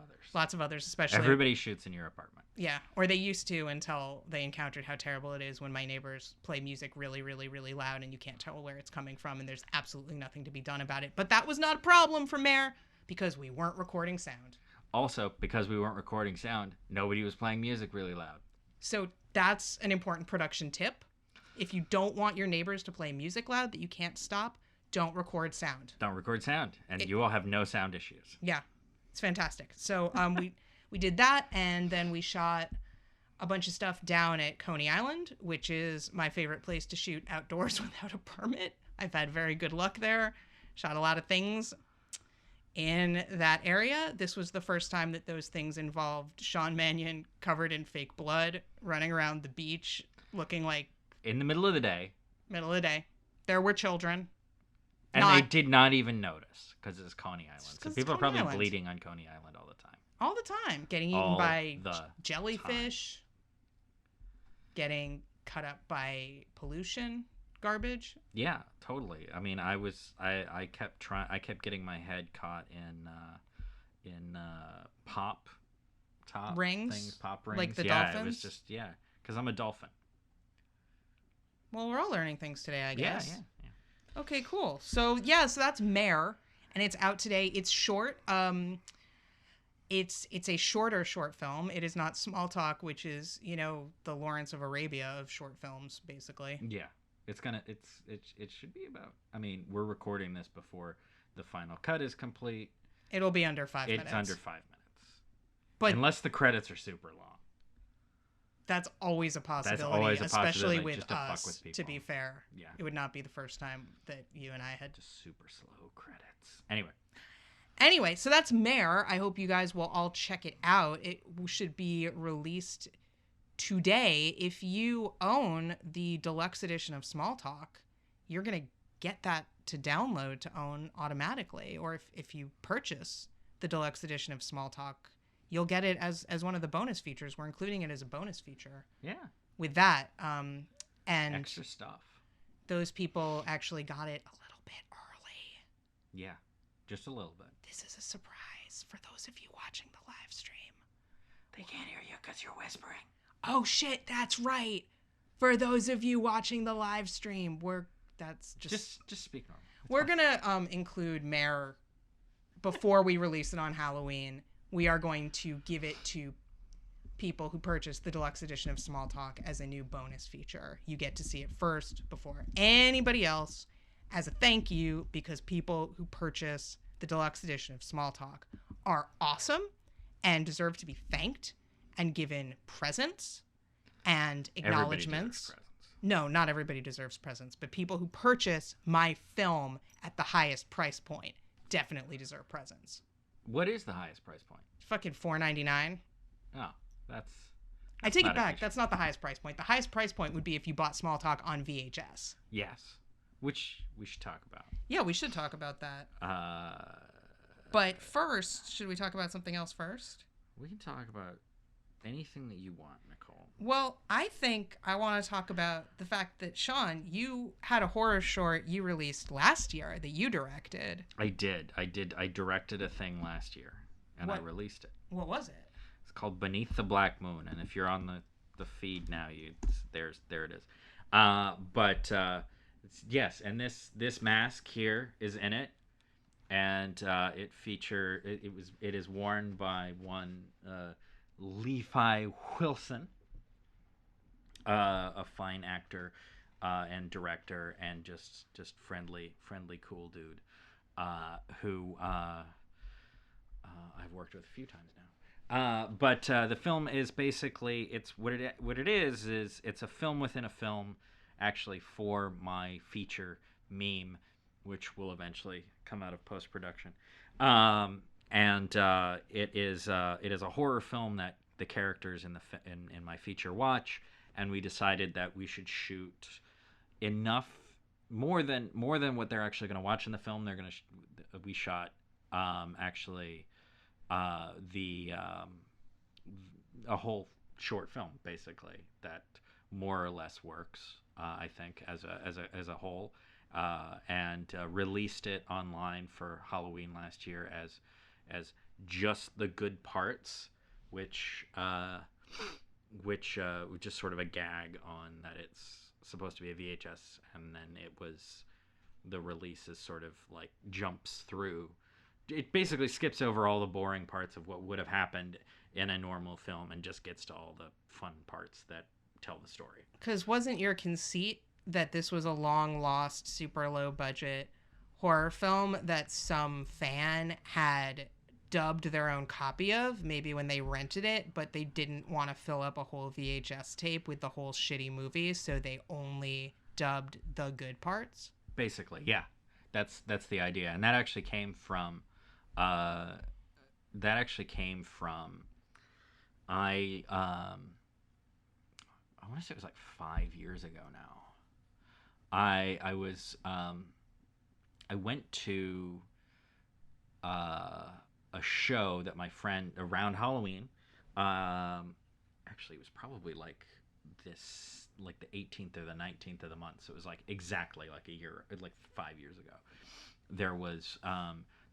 others, especially. Everybody shoots in your apartment. Yeah, or they used to until they encountered how terrible it is when my neighbors play music really, really, really loud and you can't tell where it's coming from and there's absolutely nothing to be done about it. But that was not a problem for Mare because we weren't recording sound. Also, because we weren't recording sound, nobody was playing music really loud. So that's an important production tip. If you don't want your neighbors to play music loud that you can't stop, don't record sound. Don't record sound, and you will have no sound issues. Yeah, it's fantastic. So we did that, and then we shot a bunch of stuff down at Coney Island, which is my favorite place to shoot outdoors without a permit. I've had very good luck there. shot a lot of things in that area. This was the first time that those things involved Sean Mannion covered in fake blood, running around the beach, looking like... In the middle of the day. Middle of the day. There were children. And they did not even notice, because it's Coney Island. So people are probably Island. bleeding on Coney Island all the time. All the time. Getting eaten by jellyfish. Getting cut up by pollution garbage. Yeah, totally. I mean, I kept getting my head caught in pop top rings, things, pop rings. Like the dolphins. dolphins. It was just because I'm a dolphin. Well, we're all learning things today, I guess. Yeah. Okay, cool. So that's Mare, and it's out today. It's short. It's a shorter short film. It is not Small Talk, which is, the Lawrence of Arabia of short films, basically. Yeah. It should be about, I mean, we're recording this before the final cut is complete. It'll be under 5 minutes. It's under 5 minutes. But unless the credits are super long. That's always a possibility. That's always a especially possibility, with just to us, fuck with people. to be fair. Yeah. It would not be the first time that you and I had... Just super slow credits. Anyway, so that's Mare. I hope you guys will all check it out. It should be released today. If you own the deluxe edition of Small Talk, you're going to get that to download to own automatically. Or if you purchase the deluxe edition of Small Talk, you'll get it as one of the bonus features. We're including it as a bonus feature. Yeah. With that. And extra stuff. Those people actually got it a little bit early. Yeah. Just a little bit. This is a surprise for those of you watching the live stream. They can't hear you because you're whispering. Oh shit, that's right. For those of you watching the live stream, just speak normal. We're gonna include Mare before we release it on Halloween. We are going to give it to people who purchase the deluxe edition of Small Talk as a new bonus feature. You get to see it first before anybody else as a thank you, because people who purchase the deluxe edition of Small Talk are awesome and deserve to be thanked and given presents and acknowledgments. No, not everybody deserves presents, but people who purchase my film at the highest price point definitely deserve presents. What is the highest price point? Fucking $4.99. Oh, that's I take it back. That's not the highest price point. The highest price point would be if you bought Small Talk on VHS. Yes. Which we should talk about. Yeah, we should talk about that. But first, should we talk about something else first? We can talk about anything that you want, Nicole. Well, I think I want to talk about the fact that, Sean, you had a horror short you released last year that you directed. I did. I directed a thing last year, and I released it. What was it? It's called Beneath the Black Moon, and if you're on the feed now, there it is. Yes, and this mask here is in it, and it is worn by one Levi Wilson, a fine actor and director, and just friendly cool dude who I've worked with a few times now. But the film is basically it's what it is it's a film within a film. Actually, for my feature meme, which will eventually come out of post-production, and it is a horror film that the characters in my feature watch, and we decided that we should shoot enough more than what they're actually going to watch in the film. We shot actually a whole short film basically that more or less works. I think as a whole, and released it online for Halloween last year as just the good parts, which was just sort of a gag on that it's supposed to be a VHS, and then the release is sort of like jumps through. It basically skips over all the boring parts of what would have happened in a normal film and just gets to all the fun parts that tell the story. Because wasn't your conceit that this was a long lost, super low budget horror film that some fan had dubbed their own copy of, maybe when they rented it, but they didn't want to fill up a whole VHS tape with the whole shitty movie, so they only dubbed the good parts? Basically, yeah. That's the idea, and that actually came from uh, I I want to say it was like 5 years ago now. I was I went to uh, a show that my friend around Halloween. Actually, it was probably like the 18th or the 19th of the month. So it was like exactly like a year, like 5 years ago. There was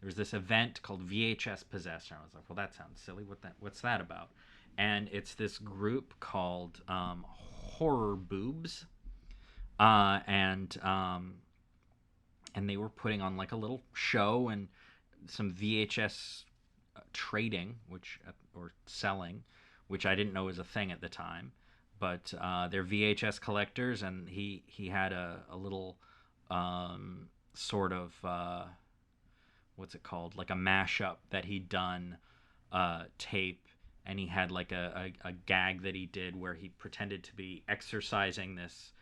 this event called VHS Possessor. I was like, well, that sounds silly. What's that about? And it's this group called Horror Boobs, uh, and um, and they were putting on like a little show and some VHS trading, or selling, which I didn't know was a thing at the time. But they're VHS collectors, and he had a little sort of what's it called, like a mashup that he'd done tape, and he had like a gag that he did where he pretended to be exercising this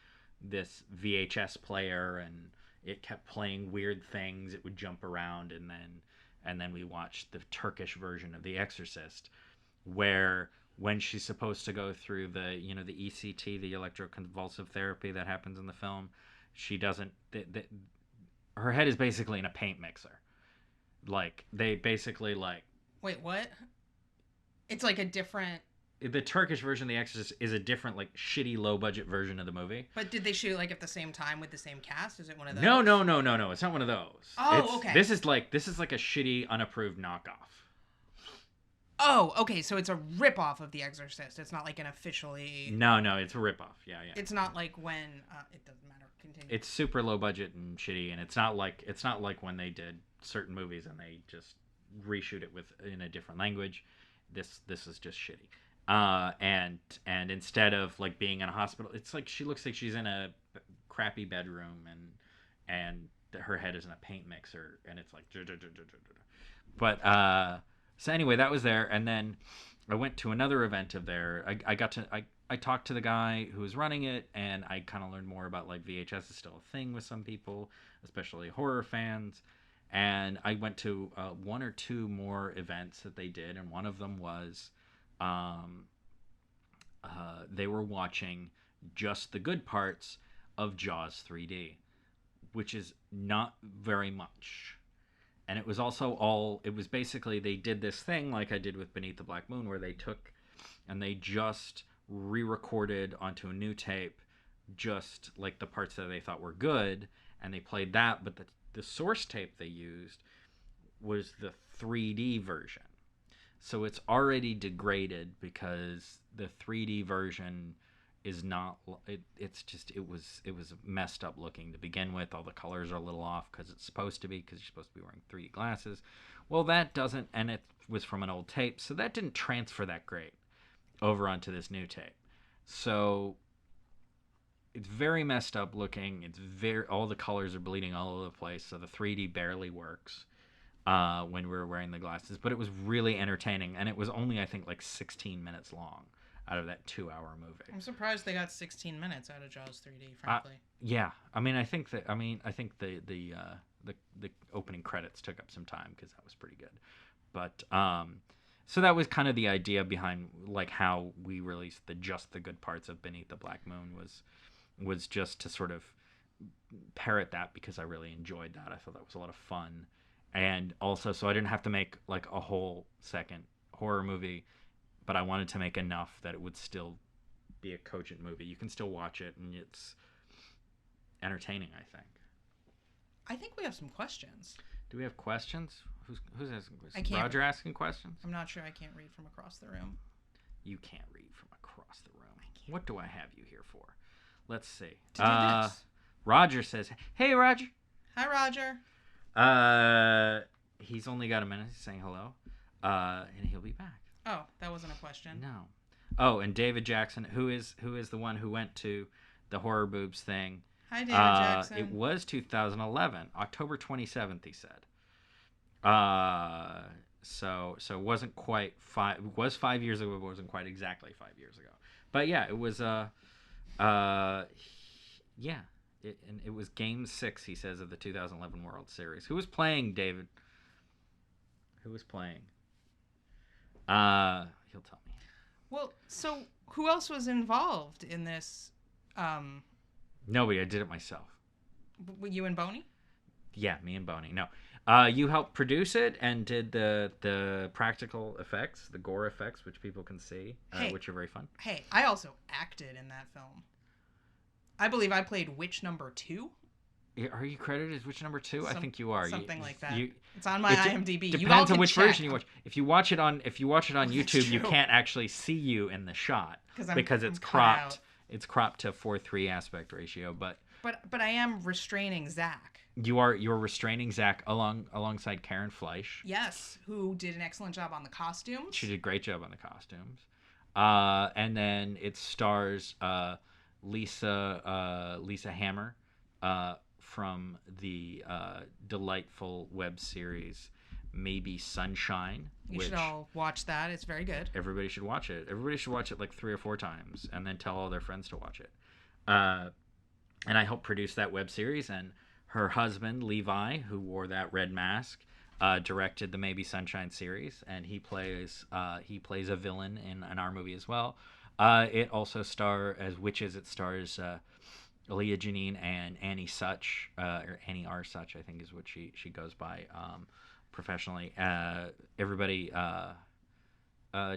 VHS player, and it kept playing weird things. It would jump around, and then we watched the Turkish version of The Exorcist, where when she's supposed to go through the ECT, the electroconvulsive therapy that happens in the film, she doesn't. Her head is basically in a paint mixer. Like they basically like. Wait, what? It's like a different. The Turkish version of The Exorcist is a different, like, shitty, low-budget version of the movie. But did they shoot like at the same time with the same cast? Is it one of those? No. It's not one of those. Oh, okay. This is like a shitty, unapproved knockoff. Oh, okay. So it's a ripoff of The Exorcist. It's not like an officially. No, it's a ripoff. Yeah. It's not like when it doesn't matter. Continue. It's super low budget and shitty, and it's not like when they did certain movies and they just reshoot it in a different language. This is just shitty. And instead of like being in a hospital, it's like she looks like she's in a crappy bedroom, and her head is in a paint mixer, and it's like. But so anyway, that was there, and then I went to another event of there. I talked to the guy who was running it, and I kind of learned more about like VHS is still a thing with some people, especially horror fans. And I went to one or two more events that they did, and one of them was. They were watching just the good parts of Jaws 3D, which is not very much. And it was basically, they did this thing like I did with Beneath the Black Moon, where they took and they just re-recorded onto a new tape just like the parts that they thought were good, and they played that, but the source tape they used was the 3D version. So it's already degraded because the 3D version is not. It was messed up looking to begin with. All the colors are a little off because it's supposed to be, because you're supposed to be wearing 3D glasses. Well, that doesn't, and it was from an old tape, so that didn't transfer that great over onto this new tape. So it's very messed up looking. All the colors are bleeding all over the place, so the 3D barely works. When we were wearing the glasses, but it was really entertaining, and it was only, I think, like 16 minutes long out of that 2-hour movie. I'm surprised they got 16 minutes out of Jaws 3D, frankly. Yeah, I mean, I think the opening credits took up some time because that was pretty good, but so that was kind of the idea behind like how we released just the good parts of Beneath the Black Moon was just to sort of parrot that, because I really enjoyed that. I thought that was a lot of fun. And also, so I didn't have to make like a whole second horror movie, but I wanted to make enough that it would still be a cogent movie. You can still watch it, and it's entertaining, I think. I think we have some questions. Do we have questions? Who's asking questions? I can't. Roger asking questions? I'm not sure. I can't read from across the room. You can't read from across the room. What do I have you here for? Let's see. To do this. Roger says, "Hey, Roger." Hi, Roger. He's only got a minute. He's saying hello. And he'll be back. Oh, that wasn't a question. No. Oh, and David Jackson, who is the one who went to the Horror Boobs thing. Hi, David Jackson. It was 2011, October 27th, he said. So it wasn't quite 5. It was 5 years ago, but it wasn't quite exactly 5 years ago. But yeah, it was. Yeah, it was Game 6, he says, of the 2011 World Series. Who was playing, David? Who was playing? He'll tell me. Well, so who else was involved in this? Nobody. I did it myself. You and Boney? Yeah, me and Boney. No. You helped produce it and did the practical effects, the gore effects, which people can see, which are very fun. Hey, I also acted in that film. I believe I played witch number 2. Are you credited as witch number 2? I think you are. Something like that. It's on my IMDb. Depends on which version you watch. If you watch it on YouTube, you true. can't actually see you in the shot because it's I'm cropped. It's cropped to 4:3 aspect ratio, but I am restraining Zach. You're restraining Zach alongside Karen Fleisch. Yes, who did an excellent job on the costumes. She did a great job on the costumes. And then it stars Lisa Hammer from the delightful web series Maybe Sunshine. You should all watch that. It's very good. Everybody should watch it. Everybody should watch it like 3 or 4 times and then tell all their friends to watch it. And I helped produce that web series, and her husband, Levi, who wore that red mask, directed the Maybe Sunshine series, and he plays a villain in our movie as well. It also as witches. It stars Aaliyah Janine and Annie Such, or Annie R. Such, I think is what she goes by professionally. Everybody,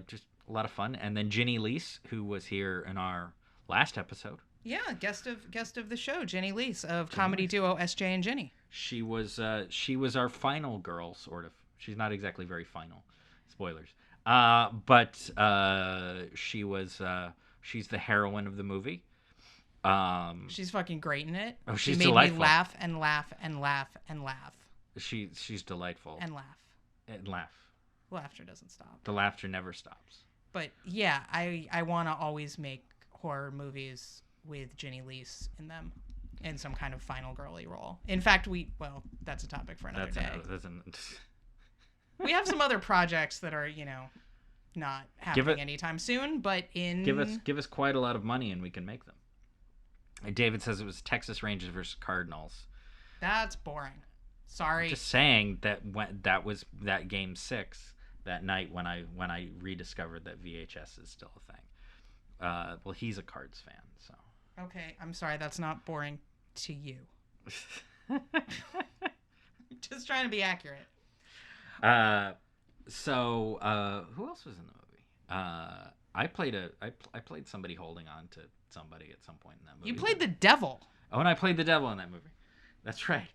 just a lot of fun. And then Ginny Leese, who was here in our last episode. Yeah, guest of the show, Ginny Leese of comedy duo SJ and Ginny. She was our final girl, sort of. She's not exactly very final. Spoilers. But she's the heroine of the movie. She's fucking great in it. Oh, she she's made delightful. me laugh and laugh and laugh and laugh. She's delightful. And laugh. And laugh. Laughter doesn't stop. The laughter never stops. But yeah, I want to always make horror movies with Ginny Leese in them, in some kind of final girly role. In fact, that's a topic for another day. We have some other projects that are, not happening anytime soon, but give us quite a lot of money and we can make them. David says it was Texas Rangers versus Cardinals. That's boring. Sorry. I'm just saying that was that Game 6 that night when I rediscovered that VHS is still a thing. Well, he's a Cards fan, so. Okay, I'm sorry. That's not boring to you. Just trying to be accurate. So who else was in the movie? I played somebody holding on to somebody at some point in that movie. You played the devil. Oh, and I played the devil in that movie. That's right.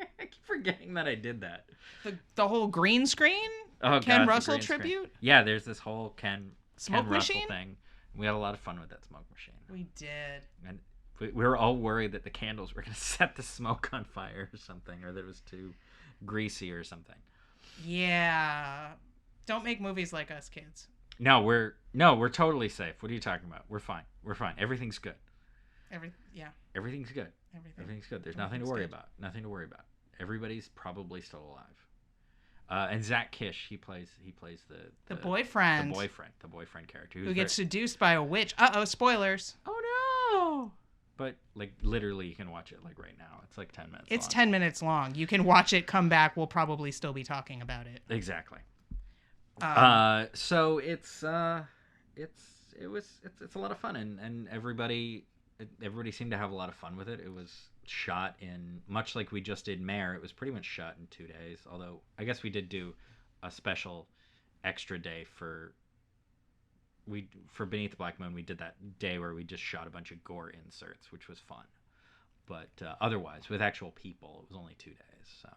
I keep forgetting that I did that. The whole green screen? Oh, Ken God, Russell tribute? Screen. Yeah, there's this whole Ken machine Russell thing. We had a lot of fun with that smoke machine. We did. And we were all worried that the candles were going to set the smoke on fire or something, or that it was too greasy or something. Yeah. Don't make movies like us, kids. No, we're totally safe. What are you talking about? We're fine. Everything's good. Everything's good. Everything's good. There's nothing to worry about. Nothing to worry about. Everybody's probably still alive. And Zach Kish, he plays the boyfriend. The boyfriend character who gets seduced by a witch. Uh-oh, spoilers. Oh no. But like literally you can watch it like right now. It's like 10 minutes long. It's 10 minutes long. You can watch it, come back, we'll probably still be talking about it. Exactly. So it's a lot of fun, and everybody seemed to have a lot of fun with it. It was shot in, much like we just did Mare, it was pretty much shot in 2 days, although I guess we did do a special extra day for Beneath the Black Moon. We did that day where we just shot a bunch of gore inserts, which was fun, but otherwise with actual people it was only 2 days. So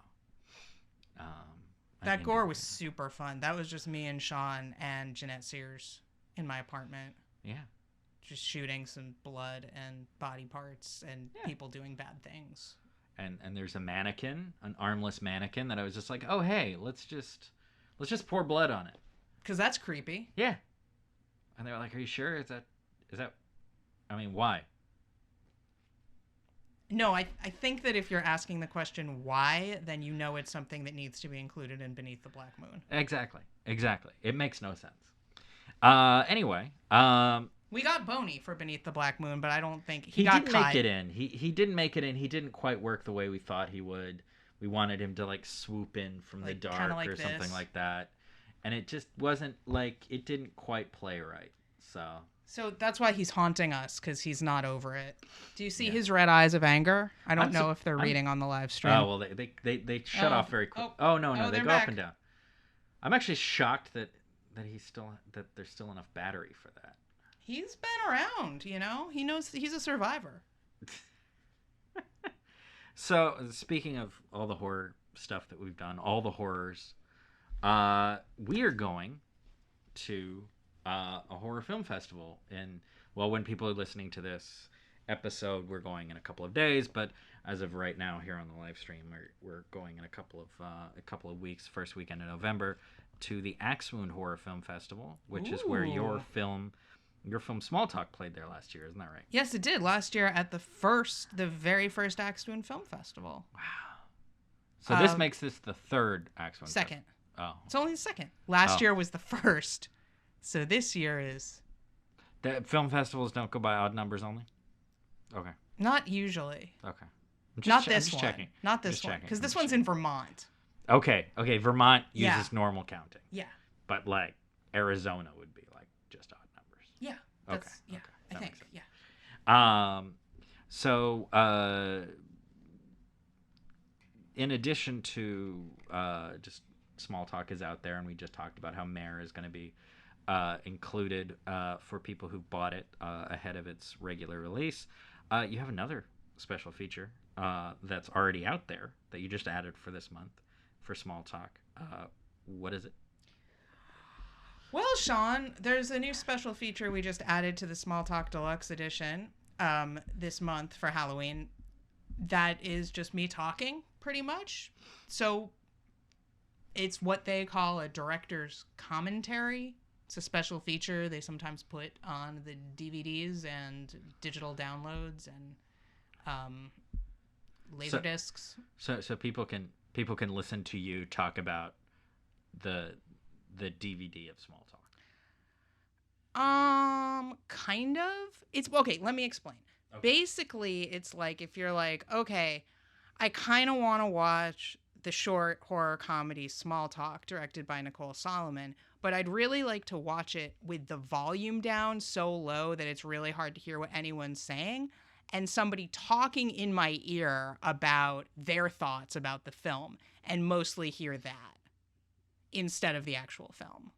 that gore was super fun. That was just me and Sean and Jeanette Sears in my apartment. Yeah. Just shooting some blood and body parts and people doing bad things. And there's a mannequin, an armless mannequin that I was just like, oh hey, let's just pour blood on it. 'Cause that's creepy. Yeah. And they were like, are you sure? Is that I mean, why? No, I think that if you're asking the question why, then you know it's something that needs to be included in Beneath the Black Moon. Exactly. It makes no sense. Anyway, We got Boney for Beneath the Black Moon, but I don't think He got didn't cut. make it in. He didn't make it in. He didn't quite work the way we thought he would. We wanted him to like swoop in from the Like, dark kinda like or something this. like that, and it just wasn't like it didn't quite play right. So that's why he's haunting us, because he's not over it. Do you see Yeah. his red eyes of anger? I don't I'm know if they're I'm- reading on the live stream. Oh well, they shut Oh, off very quick. oh, Oh, no, oh, they they're go back. up and down. I'm actually shocked that there's still enough battery for that. He's been around, you know? He knows he's a survivor. So speaking of all the horror stuff that we've done, all the horrors, we are going to a horror film festival when people are listening to this episode, we're going in a couple of days, but as of right now here on the live stream, we're going in a couple of weeks, first weekend in November, to the Axe Wound Horror Film Festival, which is where your film Small Talk played there last year, isn't that right? Yes, it did. Last year at the very first Axe Wound Film Festival. Wow. So this makes this the third Axe Wound Second. Festival. Oh. It's only the second. Last year was the first. So this year is... The film festivals don't go by odd numbers only? Okay. Not usually. Okay. Not this just one. checking. Not this Just one. checking. Because I'm this just one's in Vermont. Okay. Vermont Yeah. uses normal counting. Yeah. But like Arizona would be like just odd numbers. Yeah. Okay. Yeah. Okay. I That think. makes sense. Yeah. So in addition to just Small Talk is out there, and we just talked about how Mare is going to be included for people who bought it ahead of its regular release. You have another special feature that's already out there that you just added for this month for Small Talk. What is it? Well, Sean, there's a new special feature we just added to the Small Talk Deluxe Edition this month for Halloween. That is just me talking, pretty much. So it's what they call a director's commentary. It's a special feature they sometimes put on the DVDs and digital downloads and laser discs. So people can listen to you talk about the DVD of Small Talk. Kind of. It's okay, let me explain. Okay. Basically, it's like if you're like, okay, I kind of want to watch the short horror comedy Small Talk directed by Nicole Solomon, but I'd really like to watch it with the volume down so low that it's really hard to hear what anyone's saying, and somebody talking in my ear about their thoughts about the film, and mostly hear that instead of the actual film.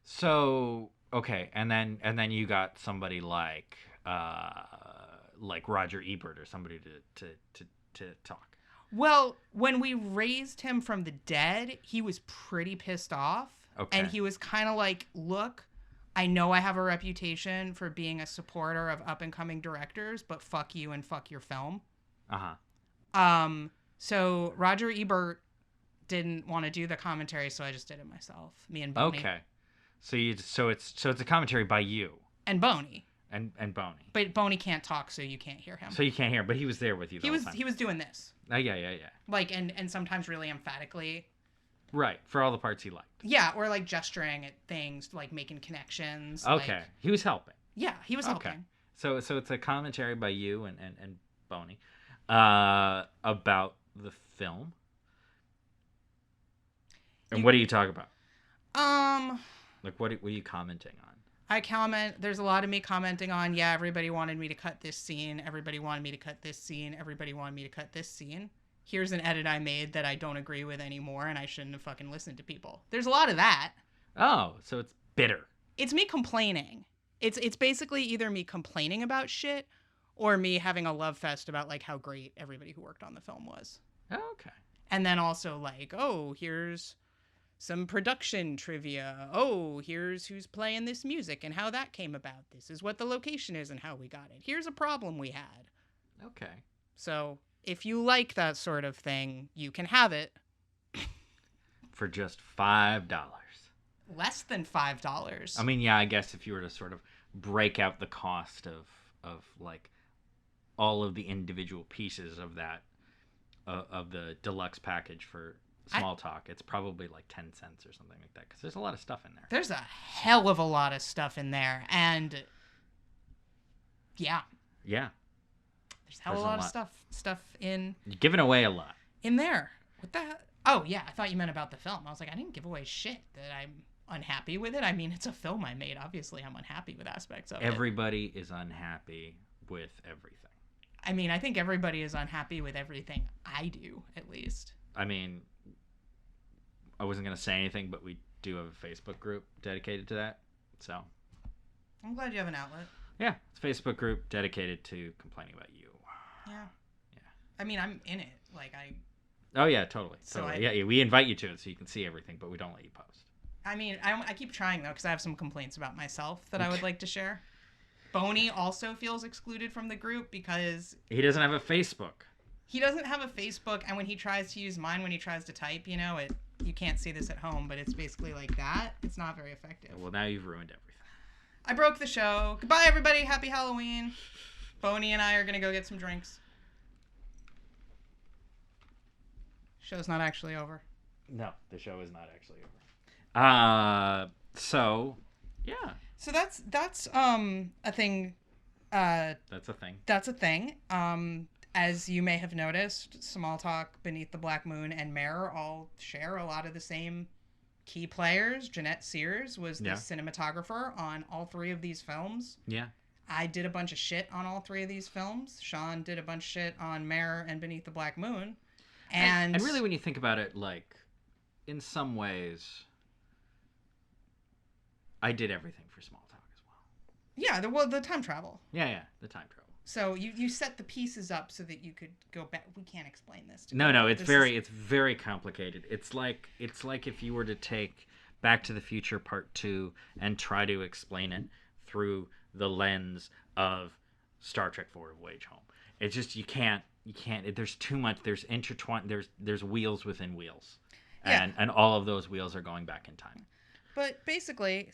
So, okay, and then you got somebody like Roger Ebert or somebody to talk. Well, when we raised him from the dead, he was pretty pissed off. Okay. And he was kind of like, look, I know I have a reputation for being a supporter of up-and-coming directors, but fuck you and fuck your film. Uh-huh. So Roger Ebert didn't want to do the commentary, so I just did it myself. Me and Boney. Okay. So it's a commentary by you. And Boney. And Boney. But Boney can't talk, so you can't hear him. So you can't hear him, but he was there with you the whole time. He was doing this. Oh, yeah. Like, and sometimes really emphatically. Right, for all the parts he liked. Yeah, or like gesturing at things, like making connections. Okay, like... he was helping. Yeah, he was helping. So it's a commentary by you and Boney about the film. And what do you talk about? Like, what are you commenting on? I comment, there's a lot of me commenting on, yeah, everybody wanted me to cut this scene. Everybody wanted me to cut this scene. Everybody wanted me to cut this scene. Here's an edit I made that I don't agree with anymore, and I shouldn't have fucking listened to people. There's a lot of that. Oh, so it's bitter. It's me complaining. It's basically either me complaining about shit or me having a love fest about, like, how great everybody who worked on the film was. Okay. And then also, like, oh, here's some production trivia. Oh, here's who's playing this music and how that came about. This is what the location is and how we got it. Here's a problem we had. Okay. So... if you like that sort of thing, you can have it. For just $5. Less than $5. I mean, yeah, I guess if you were to sort of break out the cost of like all of the individual pieces of that, of the deluxe package for Small Talk, it's probably like 10 cents or something like that. Because there's a lot of stuff in there. There's a hell of a lot of stuff in there. And Yeah. Yeah. There's hell a There's a lot of lot. stuff in You're giving away a lot. there. What the hell? Oh, yeah, I thought you meant about the film. I was like, I didn't give away shit that I'm unhappy with it. I mean, it's a film I made. Obviously, I'm unhappy with aspects of it. Everybody is unhappy with everything. I mean, I think everybody is unhappy with everything I do, at least. I mean, I wasn't going to say anything, but we do have a Facebook group dedicated to that. So, I'm glad you have an outlet. yeah, it's a Facebook group dedicated to complaining about you. Yeah. Yeah. I mean, I'm in it. Like, Oh, yeah, totally. So Totally. Yeah, we invite you to it so you can see everything, but we don't let you post. I mean, I keep trying, though, because I have some complaints about myself that I would like to share. Boney also feels excluded from the group because He doesn't have a Facebook. he doesn't have a Facebook, and when he tries to use mine, when he tries to type, you know, you can't see this at home, but it's basically like that. It's not very effective. Well, now you've ruined everything. I broke the show. Goodbye, everybody. Happy Halloween. Boney and I are going to go get some drinks. Show's not actually over. No, the show is not actually over. So, yeah. So that's a thing. That's a thing. That's a thing. As you may have noticed, Small Talk, Beneath the Black Moon, and Mare all share a lot of the same key players. Jeanette Sears was the cinematographer on all three of these films. Yeah. I did a bunch of shit on all three of these films. Sean did a bunch of shit on Mare and Beneath the Black Moon. And really, when you think about it, like, in some ways, I did everything for Small Talk as well. Yeah, the time travel. Yeah, the time travel. So you set the pieces up so that you could go back. We can't explain this. No, it's very complicated. It's like if you were to take Back to the Future Part 2 and try to explain it through the lens of Star Trek Forward Voyage Home. It's just you can't. There's too much. There's intertwined. There's wheels within wheels, and all of those wheels are going back in time. But basically,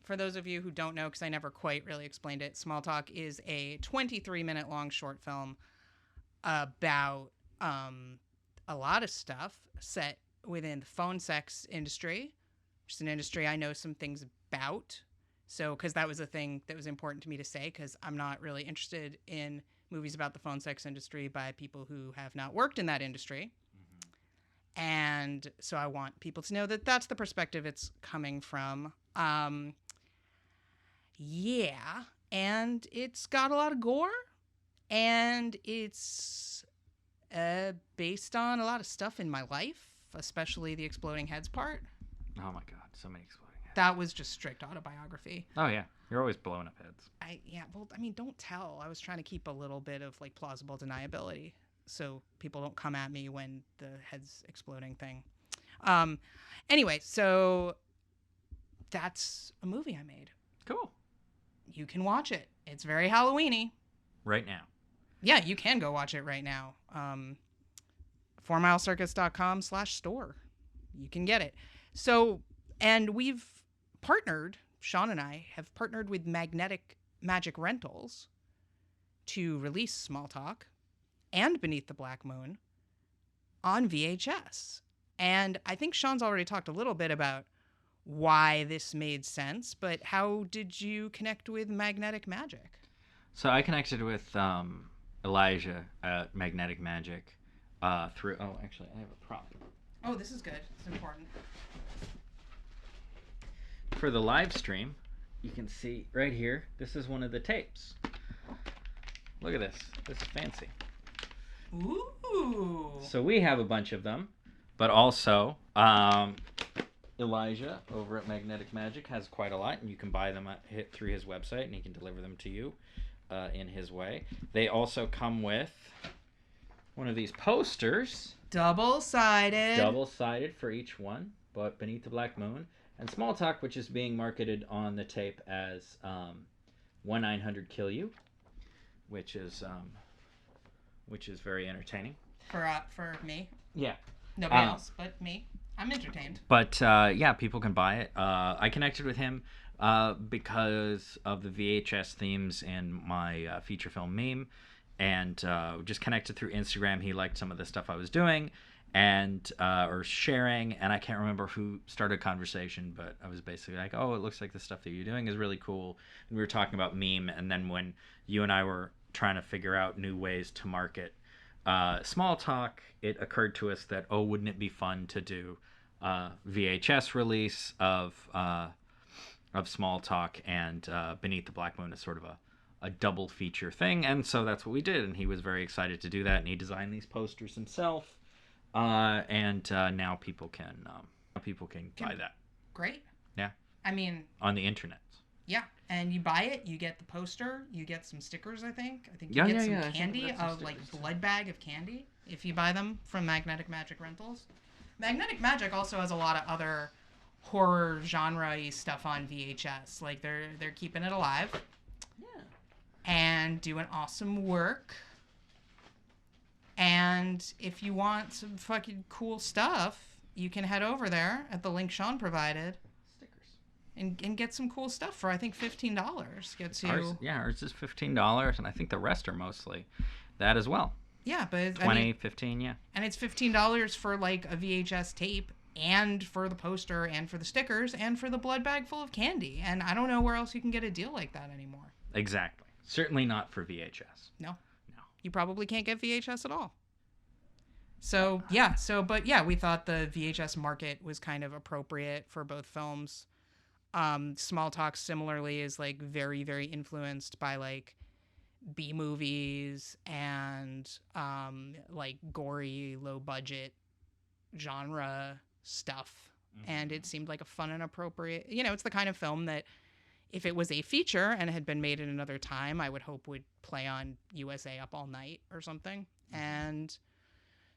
for those of you who don't know, because I never quite really explained it, Small Talk is a 23-minute long short film about a lot of stuff set within the phone sex industry, which is an industry I know some things about. So, because that was a thing that was important to me to say, because I'm not really interested in movies about the phone sex industry by people who have not worked in that industry. And so I want people to know that that's the perspective it's coming from. Yeah. And it's got a lot of gore. And it's based on a lot of stuff in my life, especially the exploding heads part. Oh my God, so many exploding heads. That was just strict autobiography. Oh yeah, you're always blowing up heads. Don't tell. I was trying to keep a little bit of like plausible deniability, so people don't come at me when the head's exploding thing. Anyway, so that's a movie I made. Cool. You can watch it. It's very Halloween-y. Right now. Yeah, you can go watch it right now. 4milecircus.com/store. You can get it. So, and we've partnered, Sean and I have partnered with Magnetic Magic Rentals to release Small Talk and Beneath the Black Moon on VHS. And I think Sean's already talked a little bit about why this made sense, but how did you connect with Magnetic Magic? So I connected with Elijah at Magnetic Magic through... Oh, actually, I have a prop. Oh, this is good. It's important. For the live stream, you can see right here, this is one of the tapes. Look at this. This is fancy. Ooh. So we have a bunch of them, but also Elijah over at Magnetic Magic has quite a lot, and you can buy them through his website, and he can deliver them to you in his way. They also come with one of these posters. Double-sided. Double-sided for each one, but Beneath the Black Moon. And Small Talk, which is being marketed on the tape as 1-900-KILL-YOU, which is very entertaining. For me. Yeah. Nobody else but me. I'm entertained. But yeah, people can buy it. I connected with him because of the VHS themes in my feature film meme, and just connected through Instagram. He liked some of the stuff I was doing, and or sharing, and I can't remember who started a conversation, but I was basically like, oh, it looks like the stuff that you're doing is really cool. And we were talking about meme, and then when you and I were trying to figure out new ways to market small talk, it occurred to us that, oh, wouldn't it be fun to do VHS release of small talk and Beneath the Black Moon as sort of a double feature thing. And so that's what we did, and he was very excited to do that, and he designed these posters himself. And now people can buy that. Great. Yeah. I mean, on the internet. Yeah, and you buy it, you get the poster, you get some stickers. I think you Yeah, get yeah, some candy, like blood bag of candy, if you buy them from Magnetic Magic Rentals. Magnetic Magic also has a lot of other horror genre-y stuff on VHS. Like they're keeping it alive. Yeah. And doing awesome work. And if you want some fucking cool stuff, you can head over there at the link Sean provided. Stickers. And get some cool stuff for, I think, $15. Gets you... Ours is $15, and I think the rest are mostly that as well. Yeah, but... 20, 15, yeah. And it's $15 for, like, a VHS tape, and for the poster, and for the stickers, and for the blood bag full of candy. And I don't know where else you can get a deal like that anymore. Exactly. Certainly not for VHS. No. You probably can't get VHS at all. So, yeah. We thought the VHS market was kind of appropriate for both films. Small Talk similarly is, like, very, very influenced by, like, B movies and, like, gory, low-budget genre stuff. Mm-hmm. And it seemed like a fun and appropriate... You know, it's the kind of film that if it was a feature and had been made at another time, I would hope would play on USA Up All Night or something. And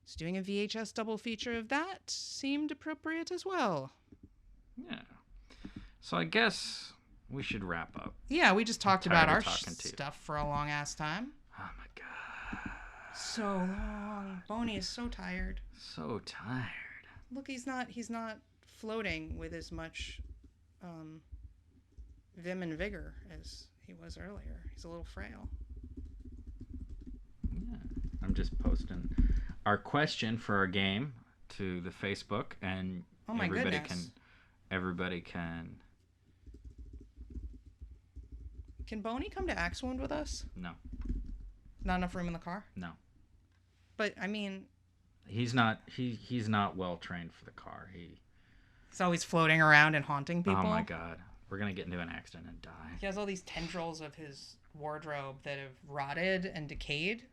just doing a VHS double feature of that seemed appropriate as well. Yeah. So I guess we should wrap up. Yeah, we just talked about our stuff for a long ass time. Oh my god. So long. Boney is so tired. So tired. Look, he's not floating with as much vim and vigor as he was earlier. He's a little frail. Yeah. I'm just posting our question for our game to the Facebook, and everybody can. Can Boney come to Axewound with us? No. Not enough room in the car? No. But I mean, he's not well trained for the car. He's always floating around and haunting people. Oh my god. We're going to get into an accident and die. He has all these tendrils of his wardrobe that have rotted and decayed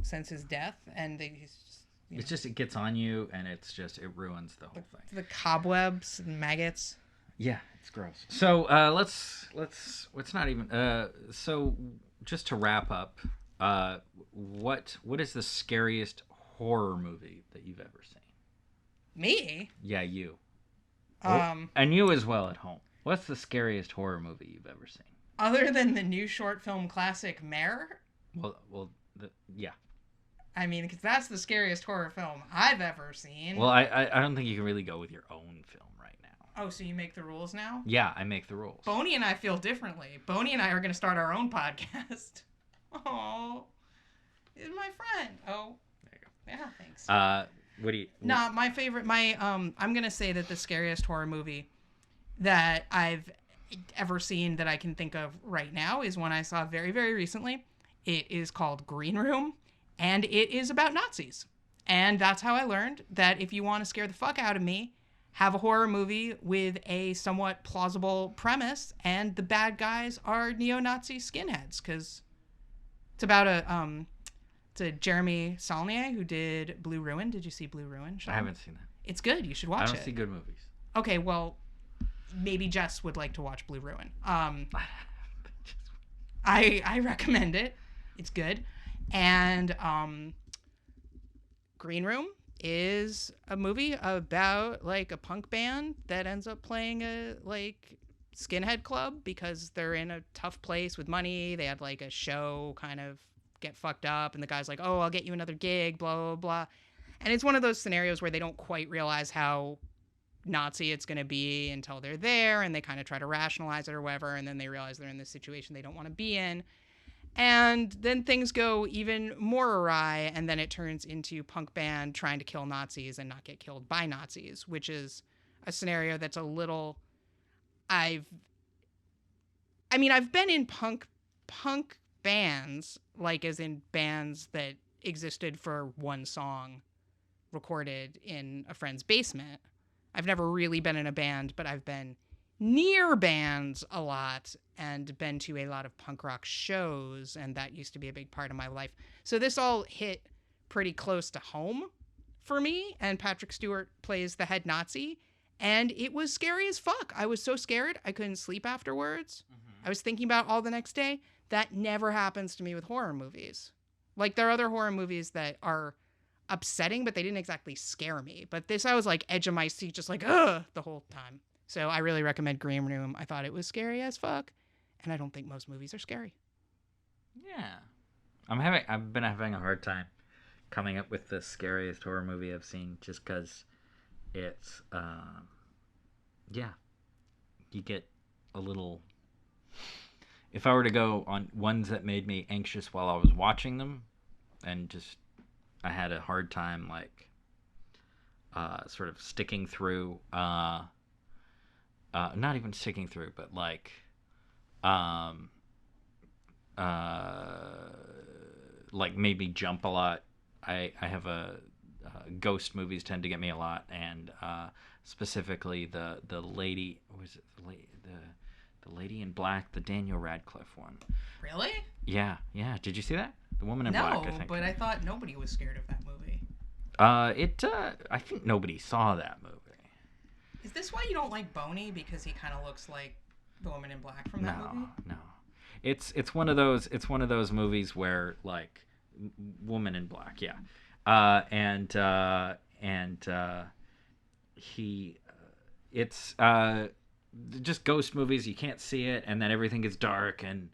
since his death, and it gets on you, and it ruins the whole thing. The cobwebs and maggots. Yeah, it's gross. So let's not even. So just to wrap up, what is the scariest horror movie that you've ever seen? Me? Yeah, you. And you as well at home. What's the scariest horror movie you've ever seen? Other than the new short film classic Mare? Yeah. I mean, because that's the scariest horror film I've ever seen. Well, I don't think you can really go with your own film right now. Oh, so you make the rules now? Yeah, I make the rules. Boney and I feel differently. Boney and I are going to start our own podcast. Oh, he's my friend. Oh, there you go. Yeah, thanks. What do you? My favorite. I'm going to say that the scariest horror movie that I've ever seen that I can think of right now is one I saw very, very recently. It is called Green Room, and it is about Nazis. And that's how I learned that if you want to scare the fuck out of me, have a horror movie with a somewhat plausible premise, and the bad guys are neo-Nazi skinheads, because it's about a Jeremy Saulnier who did Blue Ruin. Did you see Blue Ruin, Sean? I haven't seen that. It's good. You should watch it. I don't see good movies. Okay, well, maybe Jess would like to watch Blue Ruin. I recommend it. It's good. And Green Room is a movie about, like, a punk band that ends up playing a, like, skinhead club because they're in a tough place with money. They had, like, a show kind of get fucked up, and the guy's like, oh, I'll get you another gig, blah, blah, blah. And it's one of those scenarios where they don't quite realize how Nazi it's going to be until they're there, and they kind of try to rationalize it or whatever, and then they realize they're in this situation they don't want to be in. And then things go even more awry, and then it turns into punk band trying to kill Nazis and not get killed by Nazis, which is a scenario that's a little. I've been in punk bands, like as in bands that existed for one song recorded in a friend's basement. I've never really been in a band, but I've been near bands a lot and been to a lot of punk rock shows, and that used to be a big part of my life. So this all hit pretty close to home for me, and Patrick Stewart plays the head Nazi, and it was scary as fuck. I was so scared I couldn't sleep afterwards. I was thinking about it all the next day. That never happens to me with horror movies. Like, there are other horror movies that are upsetting, but they didn't exactly scare me. But this, I was like edge of my seat, just like, ugh, the whole time. So I really recommend Green Room. I thought it was scary as fuck, and I don't think most movies are scary. Yeah. I've been having a hard time coming up with the scariest horror movie I've seen, just because it's, you get a little. If I were to go on ones that made me anxious while I was watching them, and just I had a hard time sort of sticking through, not even sticking through, but maybe jump a lot. I have ghost movies tend to get me a lot, and specifically the lady, was it the Lady in Black, the Daniel Radcliffe one. Really? Yeah. Did you see that? The Woman in Black, I think. No, but I thought nobody was scared of that movie. I think nobody saw that movie. Is this why you don't like Boney? Because he kind of looks like the Woman in Black from that movie? No. It's one of those movies where, like, Woman in Black, yeah. It's just ghost movies. You can't see it, and then everything gets dark, and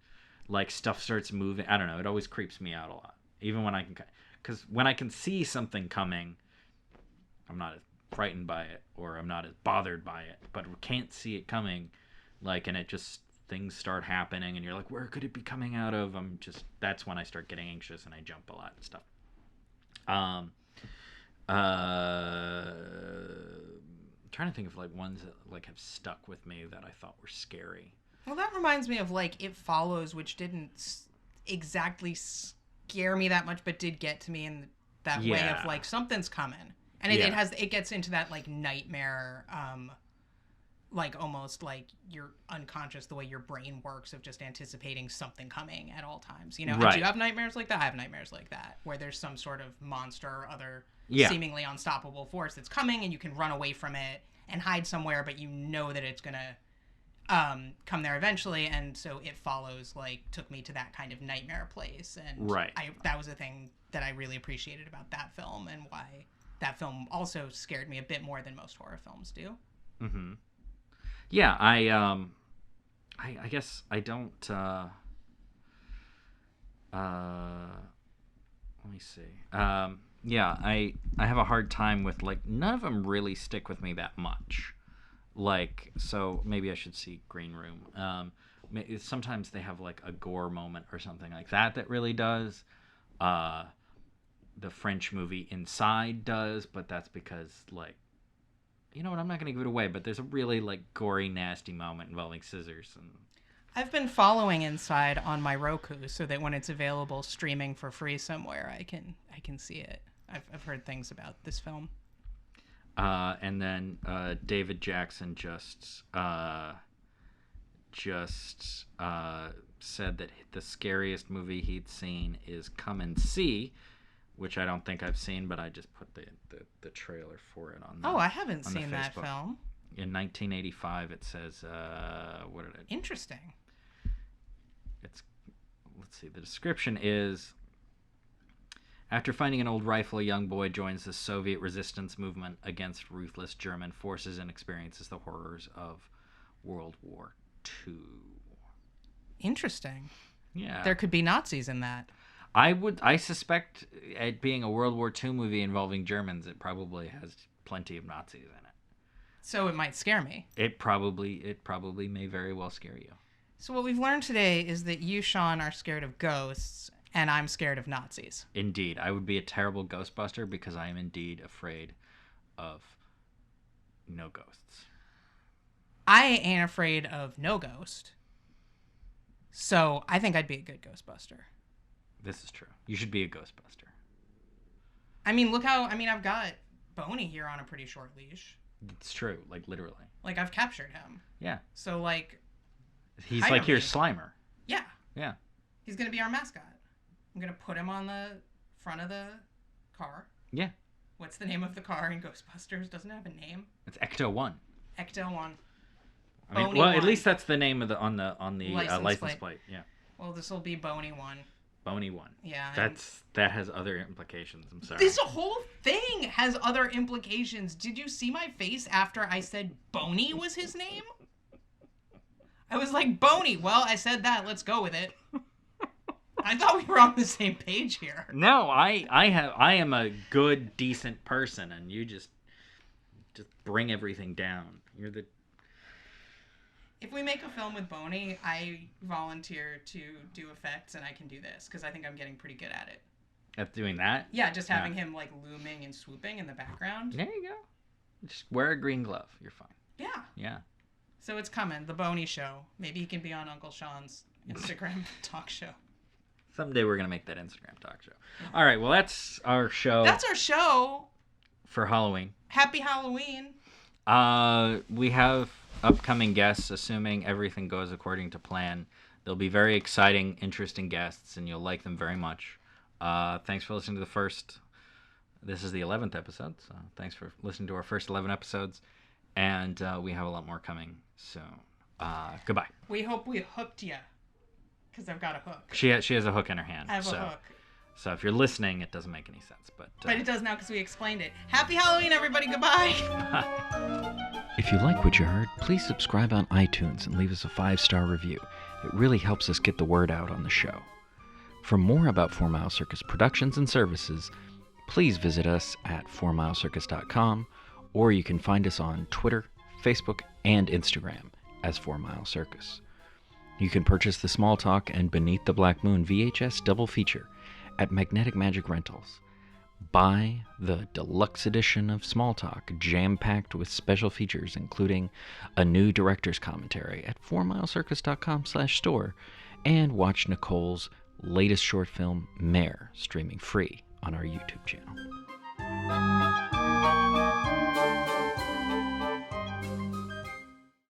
like stuff starts moving. I don't know. It always creeps me out a lot, even when I can, because when I can see something coming, I'm not as frightened by it, or I'm not as bothered by it. But can't see it coming, and it just things start happening, and you're like, where could it be coming out of? That's when I start getting anxious and I jump a lot and stuff. Trying to think of ones that have stuck with me that I thought were scary. Well, that reminds me of It Follows, which didn't exactly scare me that much, but did get to me in that way of something's coming, and it gets into that nightmare, almost you're unconscious, the way your brain works of just anticipating something coming at all times. Right. Do you have nightmares like that? I have nightmares like that, where there's some sort of monster or other seemingly unstoppable force that's coming, and you can run away from it and hide somewhere, but you know that it's gonna come there eventually. And so It Follows took me to that kind of nightmare place, and that was a thing that I really appreciated about that film, and why that film also scared me a bit more than most horror films do. Mm-hmm. Yeah, I guess I don't. Let me see. Yeah, I have a hard time with none of them really stick with me that much. So maybe I should see Green Room. Sometimes they have a gore moment or something like that really does. The French movie Inside does, but that's because you know what? I'm not going to give it away, but there's a really gory, nasty moment involving scissors. And I've been following Inside on my Roku, so that when it's available streaming for free somewhere, I can see it. I've heard things about this film. And then David Jackson just said that the scariest movie he'd seen is Come and See, which I don't think I've seen, but I just put the trailer for it on. I haven't seen that film. In 1985, it says, what did it? Interesting. Let's see. The description is: after finding an old rifle, a young boy joins the Soviet resistance movement against ruthless German forces and experiences the horrors of World War II. Interesting. Yeah. There could be Nazis in that. I suspect, it being a World War II movie involving Germans, it probably has plenty of Nazis in it. So it might scare me. It probably may very well scare you. So what we've learned today is that you, Sean, are scared of ghosts, and I'm scared of Nazis. Indeed. I would be a terrible Ghostbuster because I am indeed afraid of no ghosts. I ain't afraid of no ghost. So I think I'd be a good Ghostbuster. This is true. You should be a Ghostbuster. I mean, look how... I mean, I've got Boney here on a pretty short leash. It's true. Like, literally. Like, I've captured him. Yeah. So, like... He's like your Slimer. Yeah. Yeah. He's going to be our mascot. I'm going to put him on the front of the car. Yeah. What's the name of the car in Ghostbusters? Doesn't it have a name? It's Ecto-1. Ecto-1. I mean, Boney well, 1. at least that's the name of the on the license plate. Yeah. Well, this will be Boney 1. Boney 1. Yeah. That has other implications. I'm sorry. This whole thing has other implications. Did you see my face after I said Boney was his name? I was like, Boney. Well, I said that. Let's go with it. I thought we were on the same page here. No, I am a good, decent person, and you just bring everything down. You're the... If we make a film with Boney, I volunteer to do effects, and I can do this, because I think I'm getting pretty good at it. At doing that? Yeah, just having him, like, looming and swooping in the background. There you go. Just wear a green glove. You're fine. Yeah. Yeah. So it's coming, the Boney Show. Maybe he can be on Uncle Sean's Instagram talk show. Someday we're going to make that Instagram talk show. All right, well, that's our show. That's our show. For Halloween. Happy Halloween. We have upcoming guests, assuming everything goes according to plan. They'll be very exciting, interesting guests, and you'll like them very much. Thanks for listening to the first... This is the 11th episode, so thanks for listening to our first 11 episodes. And we have a lot more coming soon. Goodbye. We hope we hooked you, because I've got a hook. She has a hook in her hand. I have a hook. So if you're listening, it doesn't make any sense. But it does now because we explained it. Happy Halloween, everybody. Goodbye. If you like what you heard, please subscribe on iTunes and leave us a 5-star review. It really helps us get the word out on the show. For more about 4 Mile Circus productions and services, please visit us at 4milecircus.com, or you can find us on Twitter, Facebook, and Instagram as 4 Mile Circus. You can purchase the Small Talk and Beneath the Black Moon VHS double feature at Magnetic Magic Rentals. Buy the deluxe edition of Small Talk, jam-packed with special features, including a new director's commentary at 4milecircus.com/store, and watch Nicole's latest short film, Mare, streaming free on our YouTube channel.